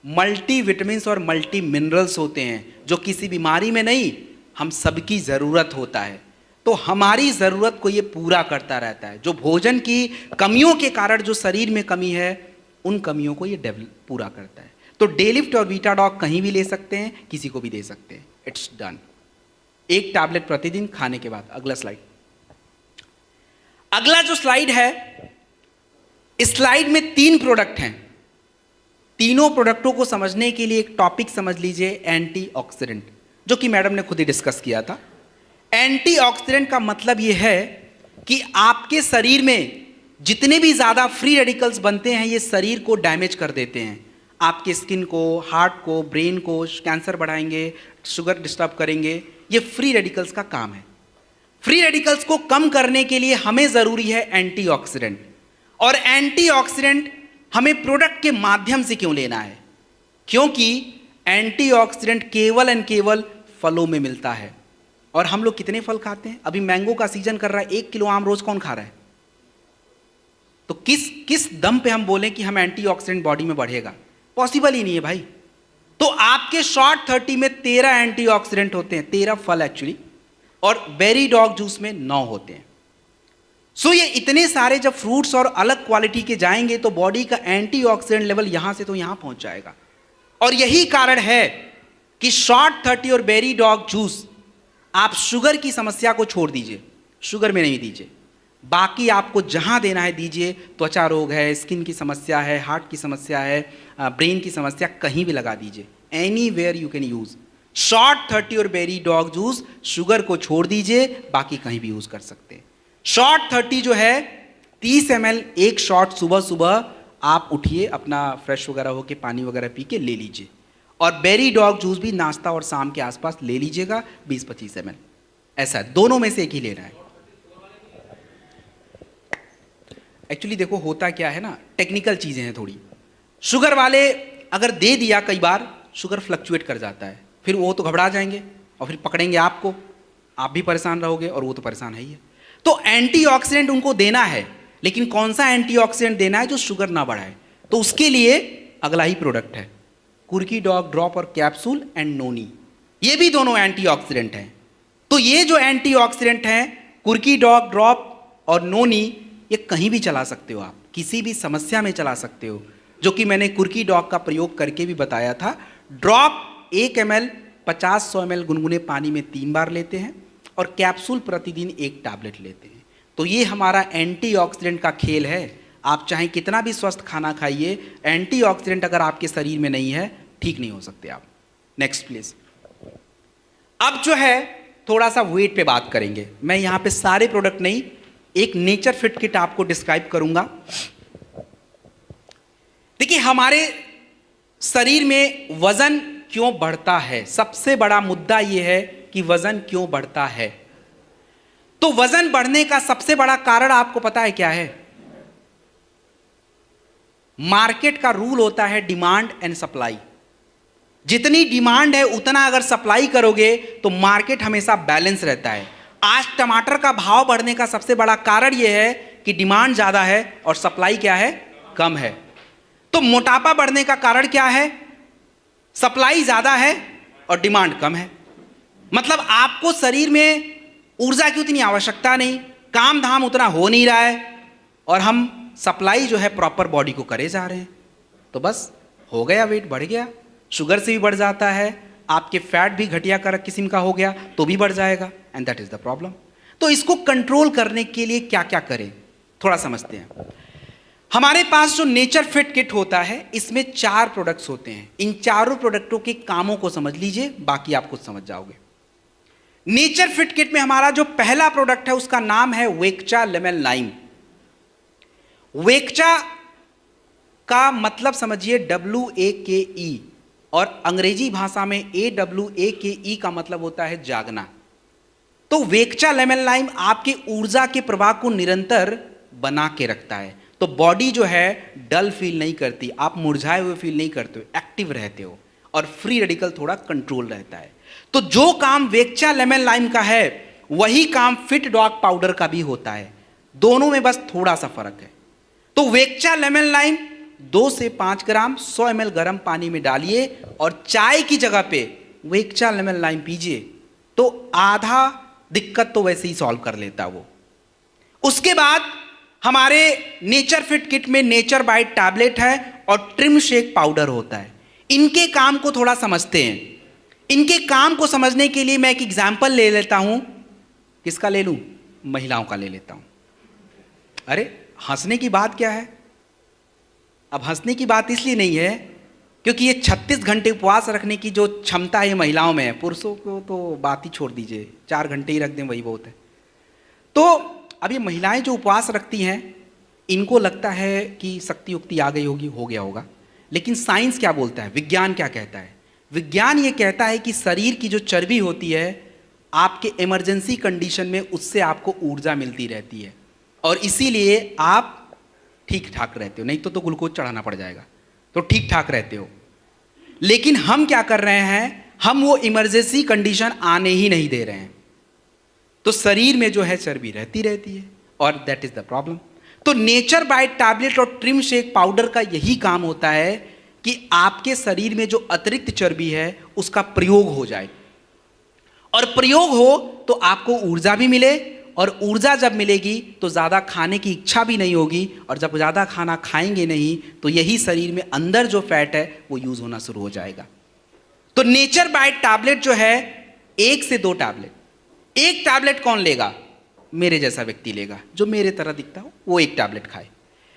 मल्टी विटामिन्स और मल्टी मिनरल्स होते हैं, जो किसी बीमारी में नहीं, हम सबकी जरूरत होता है। तो हमारी जरूरत को ये पूरा करता रहता है। जो भोजन की कमियों के कारण जो शरीर में कमी है, उन कमियों को ये पूरा करता है। तो डेलिफ्ट और वीटाडॉक कहीं भी ले सकते हैं, किसी को भी दे सकते हैं, इट्स डन। एक टैबलेट प्रतिदिन खाने के बाद। अगला स्लाइड। अगला जो स्लाइड है, इस स्लाइड में 3 प्रोडक्ट हैं। तीनों प्रोडक्टों को समझने के लिए एक टॉपिक समझ लीजिए, एंटीऑक्सीडेंट, जो कि मैडम ने खुद ही डिस्कस किया था। एंटीऑक्सीडेंट का मतलब यह है कि आपके शरीर में जितने भी ज्यादा फ्री रेडिकल्स बनते हैं, ये शरीर को डैमेज कर देते हैं, आपके स्किन को, हार्ट को, ब्रेन को, कैंसर बढ़ाएंगे, शुगर डिस्टर्ब करेंगे। ये फ्री रेडिकल्स का काम है। फ्री रेडिकल्स को कम करने के लिए हमें जरूरी है एंटीऑक्सीडेंट। और एंटीऑक्सीडेंट हमें प्रोडक्ट के माध्यम से क्यों लेना है? क्योंकि एंटीऑक्सीडेंट केवल एंड केवल फलों में मिलता है। और हम लोग कितने फल खाते हैं? अभी मैंगो का सीजन कर रहा है, 1 किलो आम रोज कौन खा रहा है? तो किस दम पे हम बोलें कि हम एंटीऑक्सीडेंट बॉडी में बढ़ेगा? पॉसिबल ही नहीं है भाई। तो आपके शॉर्ट 30 में 13 एंटीऑक्सीडेंट होते हैं, 13 फल एक्चुअली, और बेरी डॉग जूस में 9 होते हैं। सो ये इतने सारे जब फ्रूट्स और अलग क्वालिटी के जाएंगे, तो बॉडी का एंटीऑक्सीडेंट लेवल यहां से तो यहां पहुंच जाएगा। और यही कारण है कि शॉर्ट 30 और बेरी डॉग जूस, आप शुगर की समस्या को छोड़ दीजिए, शुगर में नहीं दीजिए, बाकी आपको जहां देना है दीजिए। त्वचा रोग है, स्किन की समस्या है, हार्ट की समस्या है, ब्रेन की समस्या, कहीं भी लगा दीजिए, anywhere you can use short 30 और बेरी डॉग जूस। शुगर को छोड़ दीजिए, बाकी कहीं भी यूज कर सकते हैं। शॉर्ट 30 जो है 30 ml एक शॉट, सुबह सुबह आप उठिए, अपना फ्रेश वगैरह होके पानी वगैरह पी के ले लीजिए। और बेरी डॉग जूस भी नाश्ता और शाम के आसपास ले लीजिएगा, 20-25 ml, ऐसा है, दोनों में से एक ही लेना है। एक्चुअली देखो होता क्या है ना, टेक्निकल चीजें हैं थोड़ी। शुगर वाले अगर दे दिया, कई बार शुगर फ्लक्चुएट कर जाता है, फिर वो तो घबरा जाएंगे और फिर पकड़ेंगे आपको, आप भी परेशान रहोगे और वो तो परेशान है ही है। तो एंटीऑक्सीडेंट उनको देना है, लेकिन कौन सा एंटीऑक्सीडेंट देना है जो शुगर ना बढ़ाए? तो उसके लिए अगला ही प्रोडक्ट है, कुर्की डॉग ड्रॉप और कैप्सूल एंड नोनी। ये भी दोनों एंटीऑक्सीडेंट हैं। तो ये जो एंटीऑक्सीडेंट हैं, कुर्की डॉग ड्रॉप और नोनी, ये कहीं भी चला सकते हो आप, किसी भी समस्या में चला सकते हो, जो कि मैंने कुर्की डॉग का प्रयोग करके भी बताया था। ड्रॉप 1 ml 50-100 ml गुनगुने पानी में 3 बार लेते हैं, और कैप्सूल प्रतिदिन 1 टैबलेट लेते हैं। तो ये हमारा एंटीऑक्सीडेंट का खेल है। आप चाहे कितना भी स्वस्थ खाना खाइए, एंटीऑक्सीडेंट अगर आपके शरीर में नहीं है, ठीक नहीं हो सकते आप। Next please. अब जो है थोड़ा सा वेट पे बात करेंगे। मैं यहां पे सारे प्रोडक्ट नहीं, एक नेचर फिट किट आपको डिस्क्राइब करूंगा। देखिए हमारे शरीर में वजन क्यों बढ़ता है, सबसे बड़ा मुद्दा यह है कि वजन क्यों बढ़ता है। तो वजन बढ़ने का सबसे बड़ा कारण आपको पता है क्या है? मार्केट का रूल होता है डिमांड एंड सप्लाई। जितनी डिमांड है उतना अगर सप्लाई करोगे तो मार्केट हमेशा बैलेंस रहता है। आज टमाटर का भाव बढ़ने का सबसे बड़ा कारण यह है कि डिमांड ज्यादा है और सप्लाई क्या है? कम है। तो मोटापा बढ़ने का कारण क्या है? सप्लाई ज्यादा है और डिमांड कम है। मतलब आपको शरीर में ऊर्जा की उतनी आवश्यकता नहीं, काम धाम उतना हो नहीं रहा है, और हम सप्लाई जो है प्रॉपर बॉडी को करे जा रहे हैं, तो बस हो गया, वेट बढ़ गया। शुगर से भी बढ़ जाता है, आपके फैट भी घटिया कर किस्म का हो गया तो भी बढ़ जाएगा, and that is the problem. तो इसको कंट्रोल करने के लिए क्या क्या करें, थोड़ा समझते हैं। हमारे पास जो नेचर फिट किट होता है, इसमें 4 प्रोडक्ट्स होते हैं। इन चारों प्रोडक्टों के कामों को समझ लीजिए, बाकी आप खुद समझ जाओगे। नेचर फिट किट में हमारा जो पहला प्रोडक्ट है उसका नाम है वेक्चा लेमन लाइम। वेक्चा का मतलब समझिए WAKE, और अंग्रेजी भाषा में AWAKE का मतलब होता है जागना। तो वेक्चा लेमन लाइम आपके ऊर्जा के प्रवाह को निरंतर बना के रखता है। तो बॉडी जो है डल फील नहीं करती, आप मुरझाए हुए फील नहीं करते हो, एक्टिव रहते हो, और फ्री रेडिकल थोड़ा कंट्रोल रहता है। तो जो काम वेक्चा लेमन लाइम का है वही काम फिट डॉग पाउडर का भी होता है, दोनों में बस थोड़ा सा फर्क है। तो वेक्चा लेमन लाइम 2 से 5 ग्राम 100 ml गर्म पानी में डालिए और चाय की जगह पे वेक्चा लेमन लाइम पीजिए, तो आधा दिक्कत तो वैसे ही सॉल्व कर लेता वो। उसके बाद हमारे नेचर फिट किट में नेचर बाइट टैबलेट है और ट्रिम शेक पाउडर होता है। इनके काम को थोड़ा समझते हैं। इनके काम को समझने के लिए मैं एक एग्जाम्पल ले लेता हूं। किसका ले लूं? महिलाओं का ले लेता हूं। अरे हंसने की बात क्या है? अब हंसने की बात इसलिए नहीं है क्योंकि ये 36 घंटे उपवास रखने की जो क्षमता है महिलाओं में है, पुरुषों को तो बात ही छोड़ दीजिए, 4 घंटे ही रख दें वही बहुत है। तो अब ये महिलाएं जो उपवास रखती हैं, इनको लगता है कि शक्ति युक्ति आ गई होगी, हो गया होगा, लेकिन साइंस क्या बोलता है, विज्ञान क्या कहता है? विज्ञान ये कहता है कि शरीर की जो चर्बी होती है, आपके इमरजेंसी कंडीशन में उससे आपको ऊर्जा मिलती रहती है, और इसीलिए आप ठीक ठाक रहते हो। नहीं तो ग्लूकोज चढ़ाना पड़ जाएगा, तो ठीक ठाक रहते हो। लेकिन हम क्या कर रहे हैं, हम वो इमरजेंसी कंडीशन आने ही नहीं दे रहे हैं, तो शरीर में जो है चर्बी रहती है, और दैट इज द प्रॉब्लम। तो नेचर बाइट टैबलेट और ट्रिम शेक पाउडर का यही काम होता है कि आपके शरीर में जो अतिरिक्त चर्बी है उसका प्रयोग हो जाए, और प्रयोग हो तो आपको ऊर्जा भी मिले, और ऊर्जा जब मिलेगी तो ज़्यादा खाने की इच्छा भी नहीं होगी, और जब ज़्यादा खाना खाएंगे नहीं तो यही शरीर में अंदर जो फैट है वो यूज़ होना शुरू हो जाएगा। तो नेचर बाइट टैबलेट जो है 1 से 2 टैबलेट, एक टैबलेट कौन लेगा? मेरे जैसा व्यक्ति लेगा, जो मेरे तरह दिखता हो वो 1 टैबलेट खाए,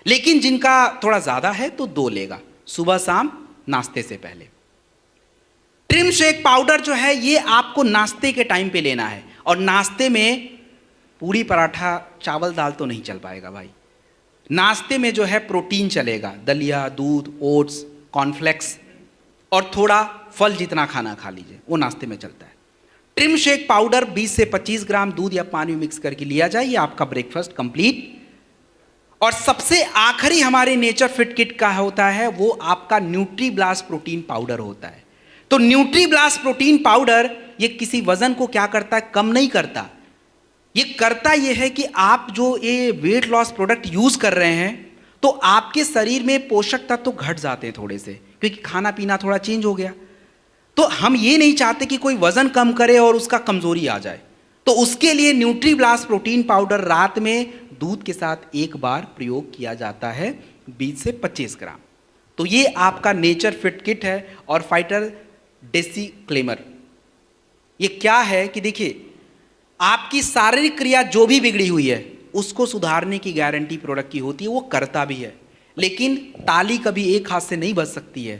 लेकिन जिनका थोड़ा ज़्यादा है तो 2 लेगा, सुबह शाम नाश्ते से पहले। ट्रिम शेक पाउडर जो है ये आपको नाश्ते के टाइम पे लेना है, और नाश्ते में पूरी पराठा चावल दाल तो नहीं चल पाएगा भाई। नाश्ते में जो है प्रोटीन चलेगा, दलिया, दूध, ओट्स, कॉर्नफ्लेक्स, और थोड़ा फल जितना खाना खा लीजिए, वो नाश्ते में चलता है। ट्रिम शेक पाउडर 20 से 25 ग्राम दूध या पानी में मिक्स करके लिया जाए, ये आपका ब्रेकफास्ट कंप्लीट। और सबसे आखिरी हमारे नेचर फिट किट का होता है वो आपका न्यूट्री ब्लास्ट प्रोटीन पाउडर होता है। तो न्यूट्री ब्लास्ट प्रोटीन पाउडर ये किसी वजन को क्या करता है, कम नहीं करता। ये करता ये है कि आप जो ये वेट लॉस प्रोडक्ट यूज कर रहे हैं तो आपके शरीर में पोषक तत्व तो घट जाते हैं थोड़े से, क्योंकि खाना पीना थोड़ा चेंज हो गया। तो हम ये नहीं चाहते कि कोई वजन कम करे और उसका कमजोरी आ जाए, तो उसके लिए न्यूट्री ब्लास्ट प्रोटीन पाउडर रात में दूध के साथ 1 बार प्रयोग किया जाता है, 20 से 25 ग्राम। तो ये आपका नेचर फिट किट है। और फाइटर डिस्क्लेमर, ये क्या है कि देखिए, आपकी शारीरिक क्रिया जो भी बिगड़ी हुई है उसको सुधारने की गारंटी प्रोडक्ट की होती है, वो करता भी है, लेकिन ताली कभी एक हाथ से नहीं बज सकती है।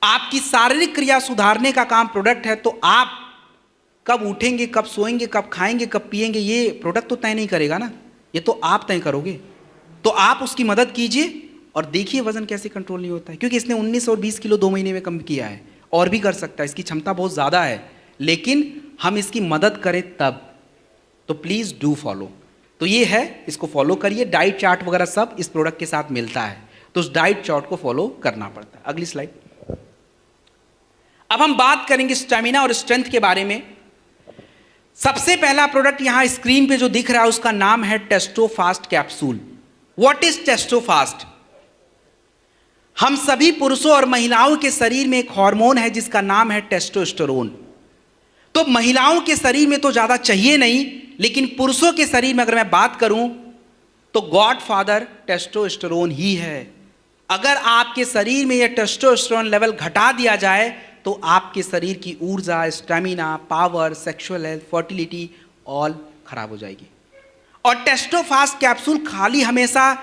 आपकी शारीरिक क्रिया सुधारने का काम प्रोडक्ट है, तो आप कब उठेंगे, कब सोएंगे, कब खाएंगे, कब पिएंगे, ये प्रोडक्ट तो तय नहीं करेगा ना, ये तो आप तय करोगे। तो आप उसकी मदद कीजिए और देखिए वजन कैसे कंट्रोल नहीं होता है, क्योंकि इसने 19 और 20 किलो 2 महीने में कम किया है, और भी कर सकता है, इसकी क्षमता बहुत ज़्यादा है, लेकिन हम इसकी मदद करें तब। तो प्लीज़ डू फॉलो। तो ये है, इसको फॉलो करिए। डाइट चार्ट वगैरह सब इस प्रोडक्ट के साथ मिलता है, तो उस डाइट चार्ट को फॉलो करना पड़ता है। अगली स्लाइड। अब हम बात करेंगे स्टेमिना और स्ट्रेंथ के बारे में। सबसे पहला प्रोडक्ट यहां स्क्रीन पे जो दिख रहा है उसका नाम है Testofast capsule. What is Testofast? हम सभी पुरुषों और महिलाओं के शरीर में एक हार्मोन है जिसका नाम है टेस्टोस्टेरोन। तो महिलाओं के शरीर में तो ज्यादा चाहिए नहीं, लेकिन पुरुषों के शरीर में अगर मैं बात करूं तो गॉड फादर टेस्टोस्टेरोन ही है। अगर आपके शरीर में यह टेस्टोस्टेरोन लेवल घटा दिया जाए तो आपके शरीर की ऊर्जा, stamina, power, sexual health, fertility all खराब हो जाएगी। और टेस्टोफास्ट कैप्सूल खाली हमेशा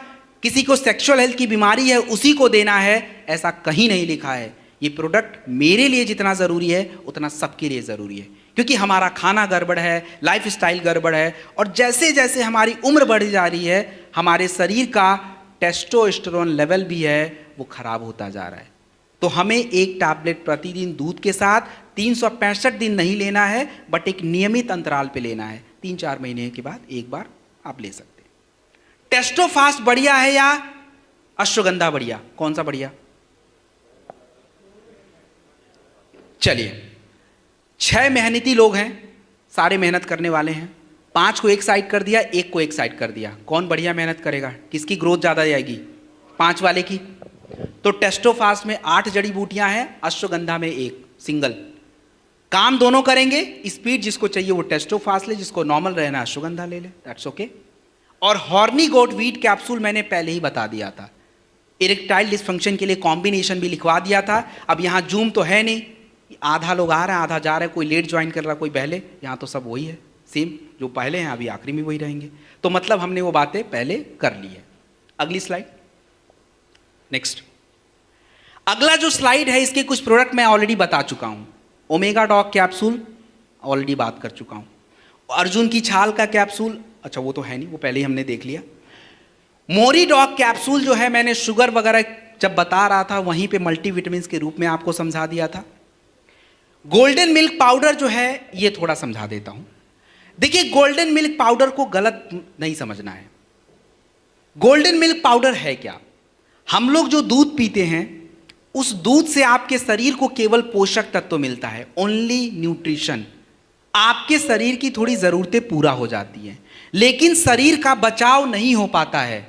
किसी को सेक्सुअल हेल्थ की बीमारी है उसी को देना है, ऐसा कहीं नहीं लिखा है। ये प्रोडक्ट मेरे लिए जितना ज़रूरी है उतना सबके लिए ज़रूरी है, क्योंकि हमारा खाना गड़बड़ है, लाइफ स्टाइल गड़बड़ है, और जैसे जैसे हमारी उम्र बढ़ जा रही है हमारे शरीर का टेस्टोस्टेरोन लेवल भी है वो खराब होता जा रहा है। तो हमें एक टैबलेट प्रतिदिन दूध के साथ 365 दिन नहीं लेना है, बट एक नियमित अंतराल पे लेना है। 3-4 महीने के बाद एक बार आप ले सकते हैं। टेस्टोफास्ट बढ़िया है या अश्वगंधा बढ़िया, कौन सा बढ़िया? चलिए, 6 मेहनती लोग हैं, सारे मेहनत करने वाले हैं। 5 को एक साइड कर दिया, 1 को एक साइड कर दिया, कौन बढ़िया मेहनत करेगा? किसकी ग्रोथ ज़्यादा जाएगी? 5 वाले की। तो टेस्टोफास्ट में 8 जड़ी बूटियां हैं, अश्वगंधा में 1 सिंगल। काम दोनों करेंगे, स्पीड जिसको चाहिए वो टेस्टोफास्ट ले, जिसको नॉर्मल रहना अश्वगंधा ले ले, दैट्स ओके। और हॉर्नी गोट वीट कैप्सूल मैंने पहले ही बता दिया था, इरेक्टाइल डिसफंक्शन के लिए कॉम्बिनेशन भी लिखवा दिया था। अब यहाँ जूम तो है नहीं, आधा लोग आ रहे हैं आधा जा रहे हैं, कोई लेट ज्वाइन कर रहा कोई पहले, यहाँ तो सब वही है सेम, जो पहले हैं अभी आखिरी में वही रहेंगे। तो मतलब हमने वो बातें पहले कर ली है। अगली स्लाइड, नेक्स्ट। अगला जो स्लाइड है इसके कुछ प्रोडक्ट मैं ऑलरेडी बता चुका हूं। ओमेगा डॉग कैप्सूल ऑलरेडी बात कर चुका हूं। अर्जुन की छाल का कैप्सूल, अच्छा वो तो है नहीं, वो पहले ही हमने देख लिया। मोरी डॉग कैप्सूल जो है मैंने शुगर वगैरह जब बता रहा था वहीं पे मल्टीविटामिन के रूप में आपको समझा दिया था। गोल्डन मिल्क पाउडर जो है ये थोड़ा समझा देता हूं। देखिए, गोल्डन मिल्क पाउडर को गलत नहीं समझना है। गोल्डन मिल्क पाउडर है क्या? हम लोग जो दूध पीते हैं उस दूध से आपके शरीर को केवल पोषक तत्व मिलता है, ओनली न्यूट्रिशन। आपके शरीर की थोड़ी ज़रूरतें पूरा हो जाती हैं, लेकिन शरीर का बचाव नहीं हो पाता है।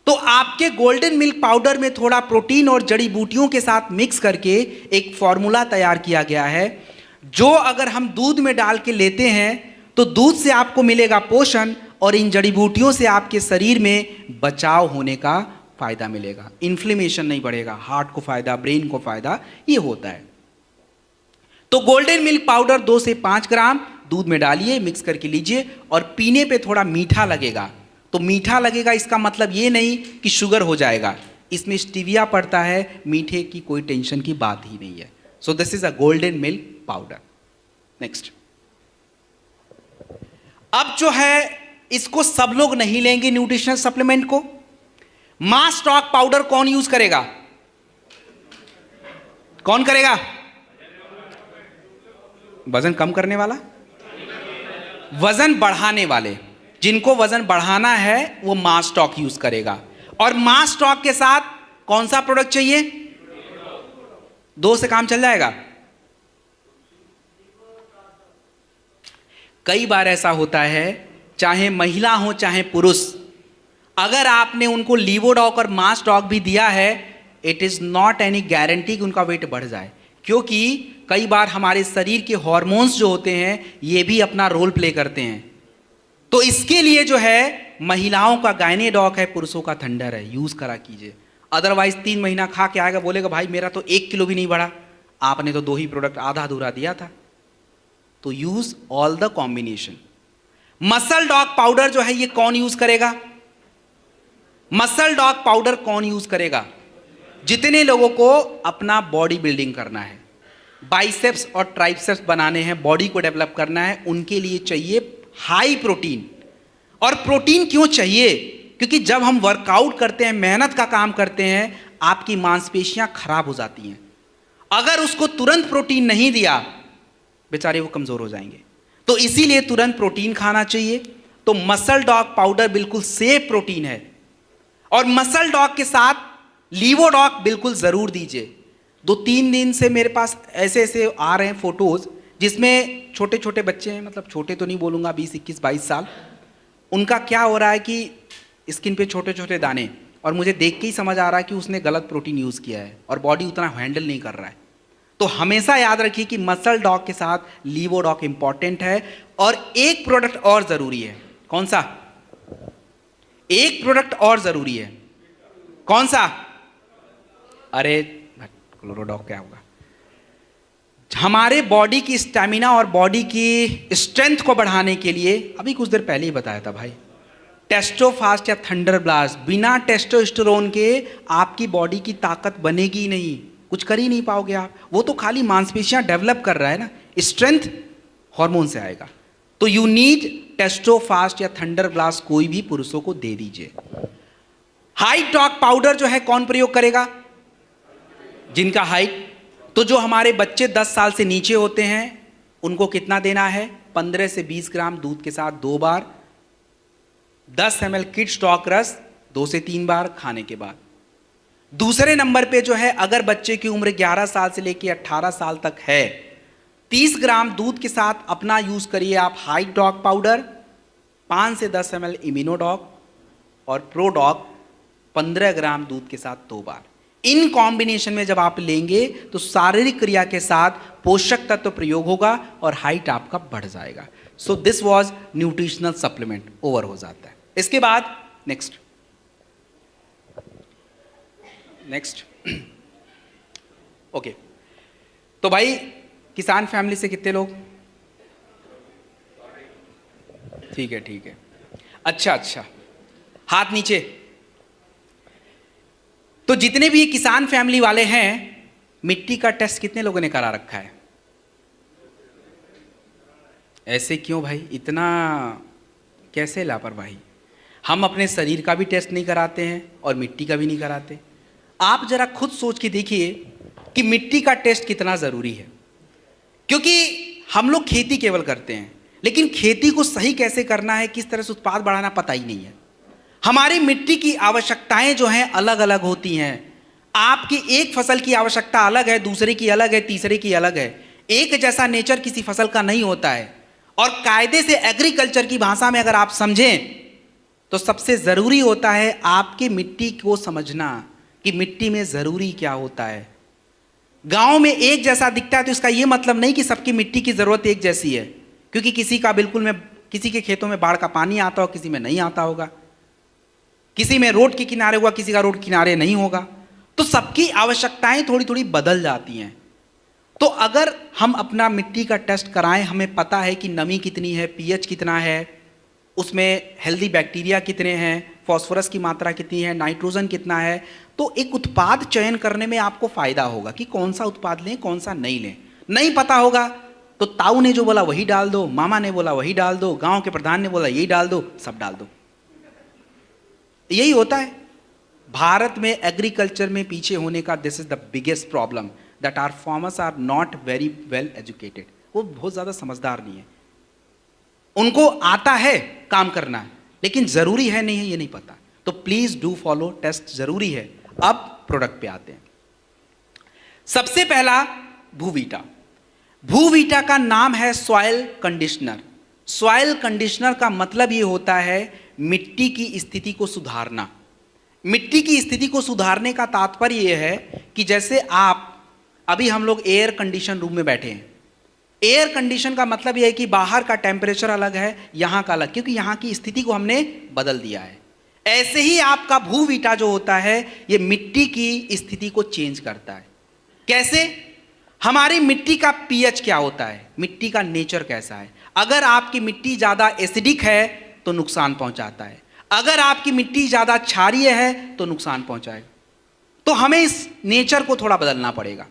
तो आपके गोल्डन मिल्क पाउडर में थोड़ा प्रोटीन और जड़ी बूटियों के साथ मिक्स करके एक फॉर्मूला तैयार किया गया है, जो अगर हम दूध में डाल के लेते हैं तो दूध से आपको मिलेगा पोषण और इन जड़ी बूटियों से आपके शरीर में बचाव होने का फायदा मिलेगा। इन्फ्लेमेशन नहीं बढ़ेगा, हार्ट को फायदा, ब्रेन को फायदा, ये होता है। तो गोल्डन मिल्क पाउडर 2 से 5 ग्राम दूध में डालिए, मिक्स करके लीजिए, और पीने पे थोड़ा मीठा लगेगा। तो मीठा लगेगा इसका मतलब ये नहीं कि शुगर हो जाएगा, इसमें स्टीविया पड़ता है, मीठे की कोई टेंशन की बात ही नहीं है। So this is a golden milk powder. Next, अब जो है इसको सब लोग नहीं लेंगे न्यूट्रिशनल सप्लीमेंट को। मास स्टॉक पाउडर कौन यूज करेगा? कौन करेगा? वजन कम करने वाला, वजन बढ़ाने वाले, जिनको वजन बढ़ाना है वो मास स्टॉक यूज करेगा। और मास स्टॉक के साथ कौन सा प्रोडक्ट चाहिए? 2 से काम चल जाएगा। कई बार ऐसा होता है, चाहे महिला हो चाहे पुरुष, अगर आपने उनको लीवोडॉक और मास डॉक भी दिया है, it is not any guarantee कि उनका वेट बढ़ जाए, क्योंकि कई बार हमारे शरीर के हार्मोन्स जो होते हैं ये भी अपना रोल प्ले करते हैं। तो इसके लिए जो है महिलाओं का गायनेडॉक है, पुरुषों का थंडर है, यूज करा कीजिए। अदरवाइज 3 महीना खा के आएगा, बोलेगा भाई मेरा तो 1 किलो भी नहीं बढ़ा, आपने तो 2 ही प्रोडक्ट आधा अधूरा दिया था। तो use all the combination. Muscle dog powder जो है ये कौन यूज करेगा? मसल डॉग पाउडर कौन यूज करेगा? जितने लोगों को अपना बॉडी बिल्डिंग करना है, बाइसेप्स और ट्राइसेप्स बनाने हैं, बॉडी को डेवलप करना है, उनके लिए चाहिए हाई प्रोटीन। और प्रोटीन क्यों चाहिए? क्योंकि जब हम वर्कआउट करते हैं, मेहनत का काम करते हैं, आपकी मांसपेशियां खराब हो जाती हैं। अगर उसको तुरंत प्रोटीन नहीं दिया, बेचारे वो कमजोर हो जाएंगे। तो इसीलिए तुरंत प्रोटीन खाना चाहिए। तो मसल डॉग पाउडर बिल्कुल सेफ प्रोटीन है। और मसल डॉग के साथ लीवोडॉक बिल्कुल जरूर दीजिए। 2-3 दिन से मेरे पास ऐसे ऐसे आ रहे हैं फोटोज जिसमें छोटे छोटे बच्चे हैं, मतलब छोटे तो नहीं बोलूँगा, 20, 21, 22 साल, उनका क्या हो रहा है कि स्किन पे छोटे छोटे दाने, और मुझे देख के ही समझ आ रहा है कि उसने गलत प्रोटीन यूज़ किया है और बॉडी उतना हैंडल नहीं कर रहा है। तो हमेशा याद रखिए कि मसल डॉग के साथ लीवोडॉक इंपॉर्टेंट है। और एक प्रोडक्ट और ज़रूरी है, कौन सा? एक प्रोडक्ट और ज़रूरी है, कौन सा? अरे क्लोरोडॉक क्या होगा? हमारे बॉडी की स्टैमिना और बॉडी की स्ट्रेंथ को बढ़ाने के लिए, अभी कुछ देर पहले ही बताया था भाई, टेस्टोफास्ट या थंडर ब्लास्ट, बिना टेस्टोस्टेरोन के आपकी बॉडी की ताकत बनेगी ही नहीं, कुछ कर ही नहीं पाओगे आप। वो तो खाली मांसपेशियां डेवलप कर रहा है ना, स्ट्रेंथ हार्मोन से आएगा। तो यू नीड टेस्टोफास्ट या थंडर ब्लास्ट, कोई भी पुरुषों को दे दीजिए। हाई टॉक पाउडर जो है कौन प्रयोग करेगा? जिनका हाइट, तो जो हमारे बच्चे 10 साल से नीचे होते हैं उनको कितना देना है? 15 से 20 ग्राम दूध के साथ 2 बार, 10 ml किड स्टॉक रस 2 से 3 बार खाने के बाद। दूसरे नंबर पे जो है, अगर बच्चे की उम्र 11 साल से लेकर 18 साल तक है, 30 ग्राम दूध के साथ अपना यूज करिए आप हाई डॉग पाउडर, 5 से 10 ml इम्यूनोडॉग और प्रोडॉग 15 ग्राम दूध के साथ 2 बार। इन कॉम्बिनेशन में जब आप लेंगे तो शारीरिक क्रिया के साथ पोषक तत्व प्रयोग होगा और हाइट आपका बढ़ जाएगा। So this was nutritional supplement, over हो जाता है। इसके बाद नेक्स्ट ओके। तो भाई किसान फैमिली से कितने लोग? ठीक है। अच्छा, हाथ नीचे। तो जितने भी किसान फैमिली वाले हैं, मिट्टी का टेस्ट कितने लोगों ने करा रखा है? ऐसे क्यों भाई, इतना कैसे लापरवाही? हम अपने शरीर का भी टेस्ट नहीं कराते हैं और मिट्टी का भी नहीं कराते। आप जरा खुद सोच के देखिए कि मिट्टी का टेस्ट कितना ज़रूरी है, क्योंकि हम लोग खेती केवल करते हैं, लेकिन खेती को सही कैसे करना है, किस तरह से उत्पाद बढ़ाना पता ही नहीं है। हमारी मिट्टी की आवश्यकताएं जो हैं अलग अलग होती हैं। आपकी एक फसल की आवश्यकता अलग है, दूसरे की अलग है, तीसरे की अलग है। एक जैसा नेचर किसी फसल का नहीं होता है। और कायदे से एग्रीकल्चर की भाषा में अगर आप समझें तो सबसे ज़रूरी होता है आपकी मिट्टी को समझना कि मिट्टी में ज़रूरी क्या होता है। गांव में एक जैसा दिखता है तो इसका यह मतलब नहीं कि सबकी मिट्टी की ज़रूरत एक जैसी है, क्योंकि किसी का बिल्कुल में, किसी के खेतों में बाढ़ का पानी आता हो, किसी में नहीं आता होगा, किसी में रोड के किनारे होगा, किसी का रोड किनारे नहीं होगा। तो सबकी आवश्यकताएं थोड़ी थोड़ी बदल जाती हैं। तो अगर हम अपना मिट्टी का टेस्ट कराएं, हमें पता है कि नमी कितनी है, पीएच कितना है, उसमें हेल्दी बैक्टीरिया कितने हैं, फास्फोरस की मात्रा कितनी है, नाइट्रोजन कितना है, तो एक उत्पाद चयन करने में आपको फायदा होगा कि कौन सा उत्पाद लें, कौन सा नहीं लें। नहीं पता होगा तो ताऊ ने जो बोला वही डाल दो, मामा ने बोला वही डाल दो, गांव के प्रधान ने बोला यही डाल दो, सब डाल दो। यही होता है। भारत में एग्रीकल्चर में पीछे होने का this is the biggest problem, that our farmers are not very well educated. वो बहुत ज़्यादा समझदार नहीं है। उनको आता है काम करना, लेकिन ज़रूरी है नहीं है ये नहीं पता। तो प्लीज़ डू फॉलो, टेस्ट ज़रूरी है। अब प्रोडक्ट पे आते हैं। सबसे पहला भूवीटा। भूवीटा का नाम है सॉइल कंडीशनर। सॉइल कंडीशनर का मतलब ये होता है मिट्टी की स्थिति को सुधारना। मिट्टी की स्थिति को सुधारने का तात्पर्य यह है कि जैसे आप, अभी हम लोग एयर कंडीशन रूम में बैठे हैं। एयर कंडीशन का मतलब यह है कि बाहर का टेम्परेचर अलग है, यहाँ का अलग, क्योंकि यहाँ की स्थिति को हमने बदल दिया है। ऐसे ही आपका भूवीटा जो होता है ये मिट्टी की स्थिति को चेंज करता है। कैसे? हमारी मिट्टी का पीएच क्या होता है, मिट्टी का नेचर कैसा है। अगर आपकी मिट्टी ज़्यादा एसिडिक है तो नुकसान पहुंचाता है, अगर आपकी मिट्टी ज़्यादा क्षारीय है तो नुकसान पहुंचाएगा। तो हमें इस नेचर को थोड़ा बदलना पड़ेगा।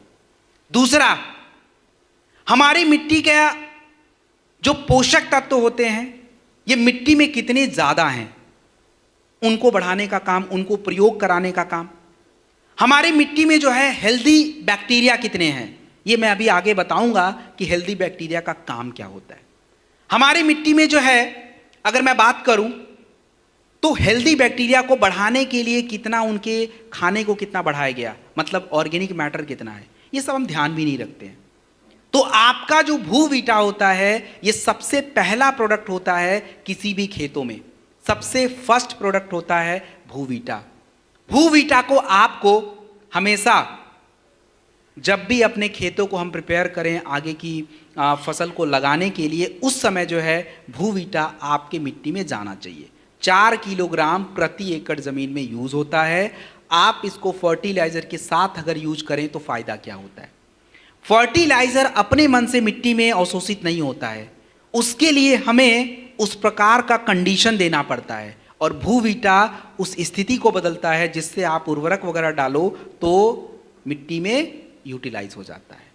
दूसरा, हमारी मिट्टी के जो पोषक तत्व होते हैं ये मिट्टी में कितने ज़्यादा हैं, उनको बढ़ाने का काम, उनको प्रयोग कराने का काम। हमारी मिट्टी में जो है हेल्दी बैक्टीरिया कितने हैं, ये मैं अभी आगे बताऊंगा कि हेल्दी बैक्टीरिया का काम क्या होता है। हमारी मिट्टी में जो है, अगर मैं बात करूं तो हेल्दी बैक्टीरिया को बढ़ाने के लिए कितना, उनके खाने को कितना बढ़ाया गया, मतलब ऑर्गेनिक मैटर कितना है, ये सब हम ध्यान भी नहीं रखते हैं। तो आपका जो भूवीटा होता है ये सबसे पहला प्रोडक्ट होता है किसी भी खेतों में, सबसे फर्स्ट प्रोडक्ट होता है भूवीटा। भूवीटा को आपको हमेशा जब भी अपने खेतों को हम प्रिपेयर करें आगे की फसल को लगाने के लिए, उस समय जो है भूवीटा आपके मिट्टी में जाना चाहिए। 4 किलोग्राम प्रति एकड़ ज़मीन में यूज़ होता है। आप इसको फर्टिलाइज़र के साथ अगर यूज करें तो फ़ायदा क्या होता है? फर्टिलाइजर अपने मन से मिट्टी में अवशोषित नहीं होता है, उसके लिए हमें उस प्रकार का कंडीशन देना पड़ता है, और भूवीटा उस स्थिति को बदलता है जिससे आप उर्वरक वगैरह डालो तो मिट्टी में यूटिलाइज हो जाता है।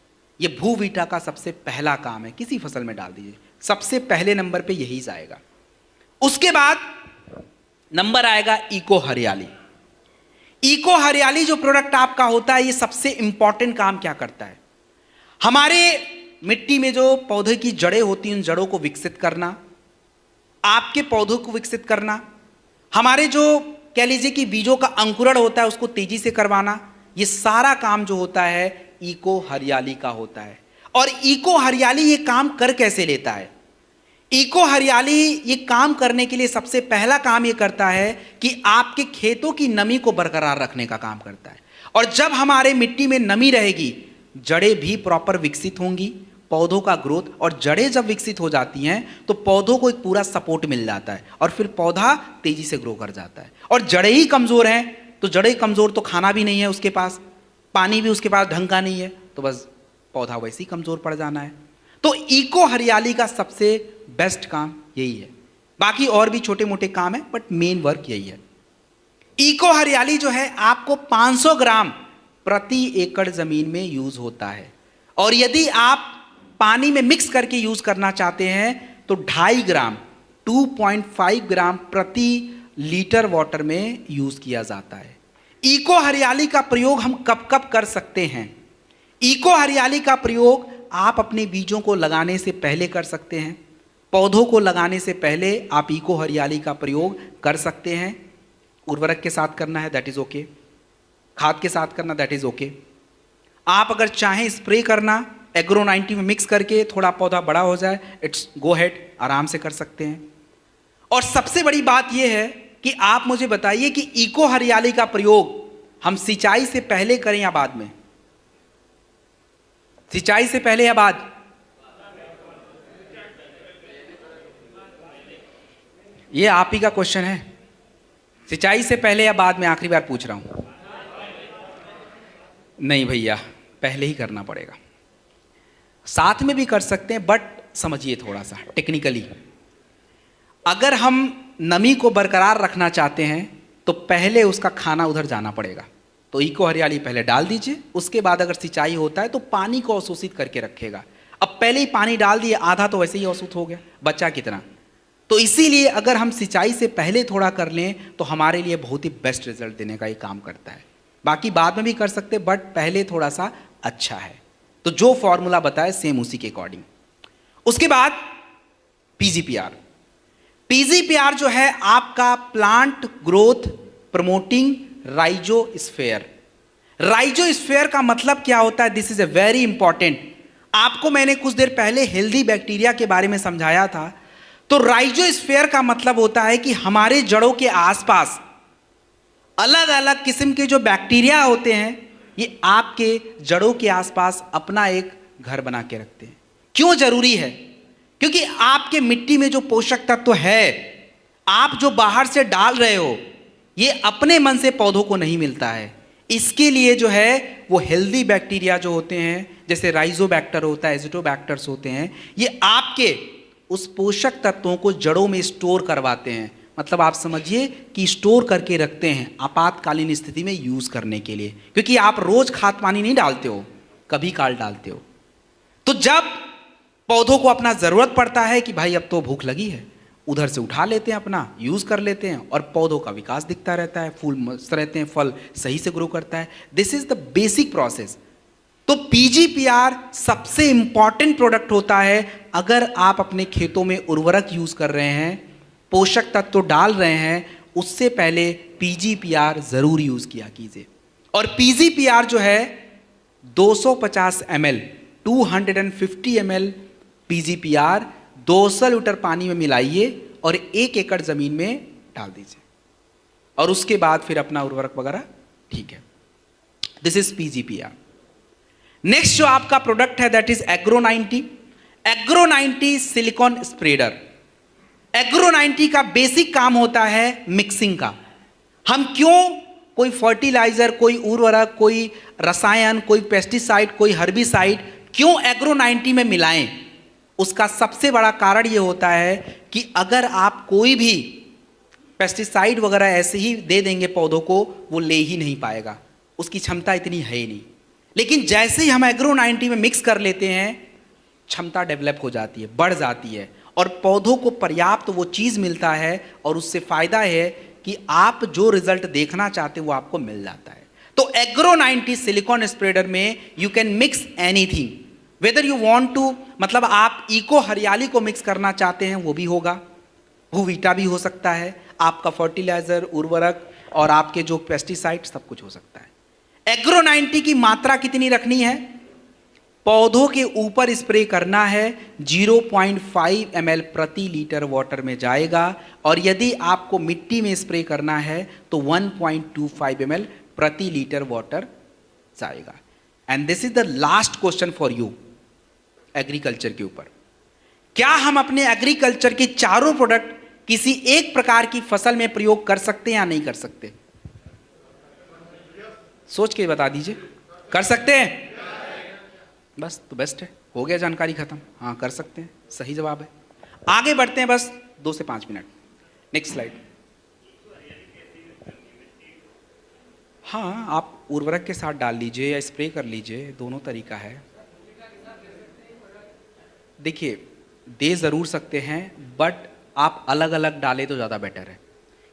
ये भूवीटा का सबसे पहला काम है, किसी फसल में डाल दीजिए, सबसे पहले नंबर पे यही जाएगा। उसके बाद नंबर आएगा इको हरियाली। इको हरियाली जो प्रोडक्ट आपका होता है, ये सबसे इंपॉर्टेंट काम क्या करता है, हमारे मिट्टी में जो पौधे की जड़ें होती हैं उन जड़ों को विकसित करना, आपके पौधों को विकसित करना, हमारे जो कह लीजिए कि बीजों का अंकुरण होता है उसको तेजी से करवाना, ये सारा काम जो होता है इको हरियाली का होता है। और इको हरियाली ये काम कर कैसे लेता है, इको हरियाली ये काम करने के लिए सबसे पहला काम ये करता है कि आपके खेतों की नमी को बरकरार रखने का काम करता है। और जब हमारे मिट्टी में नमी रहेगी, जड़ें भी प्रॉपर विकसित होंगी, पौधों का ग्रोथ, और जड़ें जब विकसित हो जाती हैं तो पौधों को एक पूरा सपोर्ट मिल जाता है और फिर पौधा तेजी से ग्रो कर जाता है। और जड़ें ही कमज़ोर हैं तो जड़ें कमज़ोर तो खाना भी नहीं है उसके पास, पानी भी उसके पास ढंग का नहीं है, तो बस पौधा वैसे ही कमज़ोर पड़ जाना है। तो इको हरियाली का सबसे बेस्ट काम यही है, बाकी और भी छोटे मोटे काम है बट मेन वर्क यही है। इको हरियाली जो है आपको 500 ग्राम प्रति एकड़ ज़मीन में यूज़ होता है, और यदि आप पानी में मिक्स करके यूज़ करना चाहते हैं तो 2.5 ग्राम 2.5 ग्राम प्रति लीटर वाटर में यूज़ किया जाता है। इको हरियाली का प्रयोग हम कब कब कर सकते हैं, इको हरियाली का प्रयोग आप अपने बीजों को लगाने से पहले कर सकते हैं, पौधों को लगाने से पहले आप इको हरियाली का प्रयोग कर सकते हैं। उर्वरक के साथ करना है दैट इज़ ओके, खाद के साथ करना दैट इज़ ओके। आप अगर चाहें स्प्रे करना एग्रो 90 में मिक्स करके थोड़ा पौधा बड़ा हो जाए, इट्स गो हेड, आराम से कर सकते हैं। और सबसे बड़ी बात यह है कि आप मुझे बताइए कि इको हरियाली का प्रयोग हम सिंचाई से पहले करें या बाद में, सिंचाई से पहले या बाद? ये आप ही का क्वेश्चन है, सिंचाई से पहले या बाद में, आखिरी बार पूछ रहा हूं। नहीं भैया, पहले ही करना पड़ेगा। साथ में भी कर सकते हैं बट समझिए थोड़ा सा टेक्निकली, अगर हम नमी को बरकरार रखना चाहते हैं तो पहले उसका खाना उधर जाना पड़ेगा। तो इको हरियाली पहले डाल दीजिए, उसके बाद अगर सिंचाई होता है तो पानी को अवशोषित करके रखेगा। अब पहले ही पानी डाल दिए, आधा तो वैसे ही अवशोषित हो गया, बचा कितना। तो इसीलिए अगर हम सिंचाई से पहले थोड़ा कर लें तो हमारे लिए बहुत ही बेस्ट रिजल्ट देने का ये काम करता है। बाकी बाद में भी कर सकते बट पहले थोड़ा सा अच्छा है। तो जो फॉर्मूला बताए सेम उसी के अकॉर्डिंग। उसके बाद पीजीपीआर। पीजीपीआर जो है आपका plant growth promoting rhizosphere. Rhizosphere का मतलब क्या होता है, this is a very important. आपको मैंने कुछ देर पहले हेल्दी बैक्टीरिया के बारे में समझाया था। तो राइजोस्फीयर का मतलब होता है कि हमारे जड़ों के आसपास अलग अलग किस्म के जो बैक्टीरिया होते हैं, ये आपके जड़ों के आसपास अपना एक घर बना के रखते हैं। क्यों जरूरी है? क्योंकि आपके मिट्टी में जो पोषक तत्व है, आप जो बाहर से डाल रहे हो, ये अपने मन से पौधों को नहीं मिलता है। इसके लिए जो है वो हेल्दी बैक्टीरिया जो होते हैं, जैसे राइजोबैक्टर होता है, एजिटोबैक्टर्स होते हैं, ये आपके उस पोषक तत्वों को जड़ों में स्टोर करवाते हैं। मतलब आप समझिए कि स्टोर करके रखते हैं आपातकालीन स्थिति में यूज करने के लिए। क्योंकि आप रोज खाद पानी नहीं डालते हो, कभी काल डालते हो। तो जब पौधों को अपना जरूरत पड़ता है कि भाई अब तो भूख लगी है, उधर से उठा लेते हैं, अपना यूज कर लेते हैं, और पौधों का विकास दिखता रहता है, फूल मस्त रहते हैं, फल सही से ग्रो करता है। This is the basic process. तो पीजीपीआर सबसे इंपॉर्टेंट प्रोडक्ट होता है। अगर आप अपने खेतों में उर्वरक यूज कर रहे हैं, पोषक तत्व डाल रहे हैं, उससे पहले पीजीपीआर जरूर यूज किया कीजिए। और पीजीपीआर जो है 250 ml 250 ml पीजीपीआर 200 लीटर पानी में मिलाइए और 1 एकड़ जमीन में डाल दीजिए, और उसके बाद फिर अपना उर्वरक वगैरह ठीक है। This is PGPR. नेक्स्ट जो आपका प्रोडक्ट है that is agro 90। Agro 90 silicon spreader. Agro 90 का बेसिक काम होता है मिक्सिंग का। हम क्यों कोई फर्टिलाइजर, कोई उर्वरक, कोई रसायन, कोई पेस्टिसाइड, कोई हर्बिसाइड क्यों एग्रो 90 में मिलाएं? उसका सबसे बड़ा कारण ये होता है कि अगर आप कोई भी पेस्टिसाइड वगैरह ऐसे ही दे देंगे पौधों को, वो ले ही नहीं पाएगा, उसकी क्षमता इतनी है ही नहीं। लेकिन जैसे ही हम एग्रो 90 में मिक्स कर लेते हैं, क्षमता डेवलप हो जाती है, बढ़ जाती है, और पौधों को पर्याप्त वो चीज़ मिलता है, और उससे फायदा है कि आप जो रिजल्ट देखना चाहते हैं वो आपको मिल जाता है। तो एग्रो 90 सिलिकॉन स्प्रेडर में you can mix anything, whether you want to, मतलब आप इको हरियाली को मिक्स करना चाहते हैं वो भी होगा, भूवीटा भी हो सकता है, आपका फर्टिलाइजर, उर्वरक और आपके जो पेस्टिसाइड सब कुछ हो सकता है। एग्रो 90 की मात्रा कितनी रखनी है? पौधों के ऊपर स्प्रे करना है, 0.5 ml प्रति लीटर वाटर में जाएगा, और यदि आपको मिट्टी में स्प्रे करना है तो 1.25 ml प्रति लीटर वाटर जाएगा। And this is the last question for you agriculture के ऊपर। क्या हम अपने एग्रीकल्चर के चारों प्रोडक्ट किसी एक प्रकार की फसल में प्रयोग कर सकते हैं या नहीं कर सकते? सोच के बता दीजिए। कर सकते हैं? बस तो बेस्ट है, हो गया, जानकारी खत्म। हाँ कर सकते हैं, सही जवाब है। आगे बढ़ते हैं, बस 2 से 5 मिनट। Next slide. हाँ, आप उर्वरक के साथ डाल लीजिए या स्प्रे कर लीजिए, दोनों तरीका है। देखिए, दे ज़रूर सकते हैं, बट आप अलग अलग डालें तो ज़्यादा बेटर है,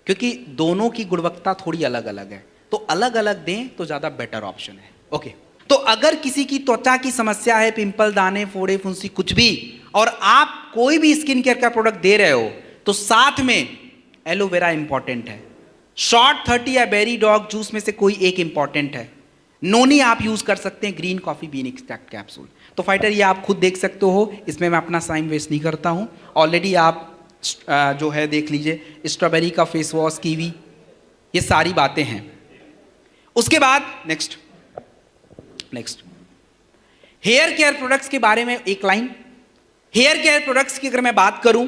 क्योंकि दोनों की गुणवत्ता थोड़ी अलग अलग है, तो अलग अलग दें तो ज़्यादा बेटर ऑप्शन है। ओके, तो अगर किसी की त्वचा की समस्या है, पिंपल, दाने, फोड़े, फुंसी, कुछ भी, और आप कोई भी स्किन केयर का प्रोडक्ट दे रहे हो, तो साथ में एलोवेरा इंपॉर्टेंट है, शॉर्ट 30 या बेरी डॉग जूस में से कोई एक इंपॉर्टेंट है, नोनी आप यूज कर सकते हैं, green coffee bean extract capsule. तो फाइटर ये आप खुद देख सकते हो, इसमें मैं अपना टाइम वेस्ट नहीं करता हूं। ऑलरेडी आप जो है देख लीजिए, स्ट्रॉबेरी का फेस वॉश, कीवी, ये सारी बातें हैं। उसके बाद नेक्स्ट हेयर केयर प्रोडक्ट्स के बारे में एक लाइन। हेयर केयर प्रोडक्ट्स की अगर मैं बात करूं,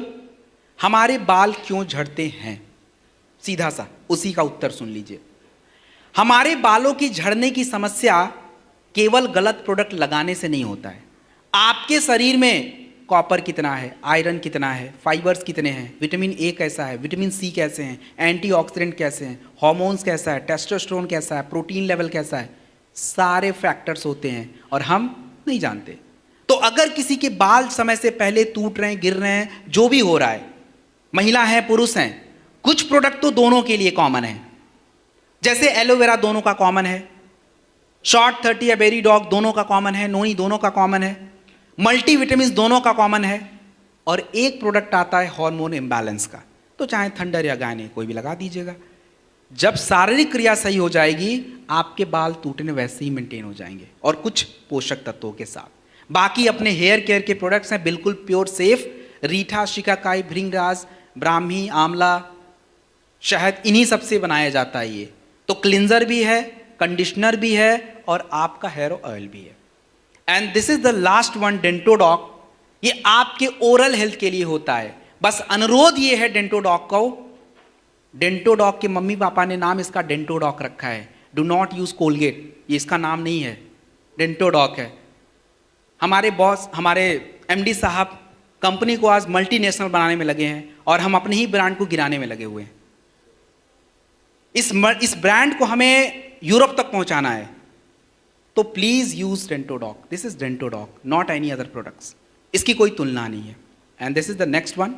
हमारे बाल क्यों झड़ते हैं, सीधा सा उसी का उत्तर सुन लीजिए। हमारे बालों की झड़ने की समस्या केवल गलत प्रोडक्ट लगाने से नहीं होता है। आपके शरीर में कॉपर कितना है, आयरन कितना है, फाइबर्स कितने हैं, विटामिन ए कैसा है, विटामिन सी कैसे हैं, एंटीऑक्सीडेंट कैसे हैं, हार्मोन्स कैसा है, टेस्टोस्टेरोन कैसा है, प्रोटीन लेवल कैसा है, सारे फैक्टर्स होते हैं और हम नहीं जानते। तो अगर किसी के बाल समय से पहले टूट रहे हैं, गिर रहे हैं, जो भी हो रहा है, महिला है पुरुष हैं, कुछ प्रोडक्ट तो दोनों के लिए कॉमन है। जैसे एलोवेरा दोनों का कॉमन है, शॉर्ट 30 या बेरी डॉग दोनों का कॉमन है, नोनी दोनों का कॉमन है, मल्टीविटामिन दोनों का कॉमन है, और एक प्रोडक्ट आता है हार्मोन इम्बैलेंस का, तो चाहे थंडर या गायने कोई भी लगा दीजिएगा। जब शारीरिक क्रिया सही हो जाएगी, आपके बाल टूटने वैसे ही मेंटेन हो जाएंगे, और कुछ पोषक तत्वों के साथ। बाकी अपने हेयर केयर के प्रोडक्ट्स हैं बिल्कुल प्योर सेफ, रीठा, शिकाकाई, भृंगराज, ब्राह्मी, आंवला, शहद, इन्हीं सबसे बनाया जाता है ये। तो क्लिंजर भी है, कंडीशनर भी है, और आपका हेयर ऑयल भी है। And this is the last one, Dentodoc. ये आपके ओरल हेल्थ के लिए होता है। बस अनुरोध ये है डेंटोडॉक को, डेंटोडॉक के मम्मी पापा ने नाम इसका डेंटोडॉक रखा है, डू नॉट यूज कोलगेट, ये इसका नाम नहीं है, डेंटोडॉक है। हमारे बॉस, हमारे एमडी साहब कंपनी को आज मल्टीनेशनल बनाने में लगे हैं, और हम अपने ही ब्रांड को गिराने में लगे हुए हैं। इस ब्रांड को हमें यूरोप तक पहुंचाना है, तो please use Dentodoc. This is Dentodoc, not any other products, इसकी कोई तुलना नहीं है। And this is the next one.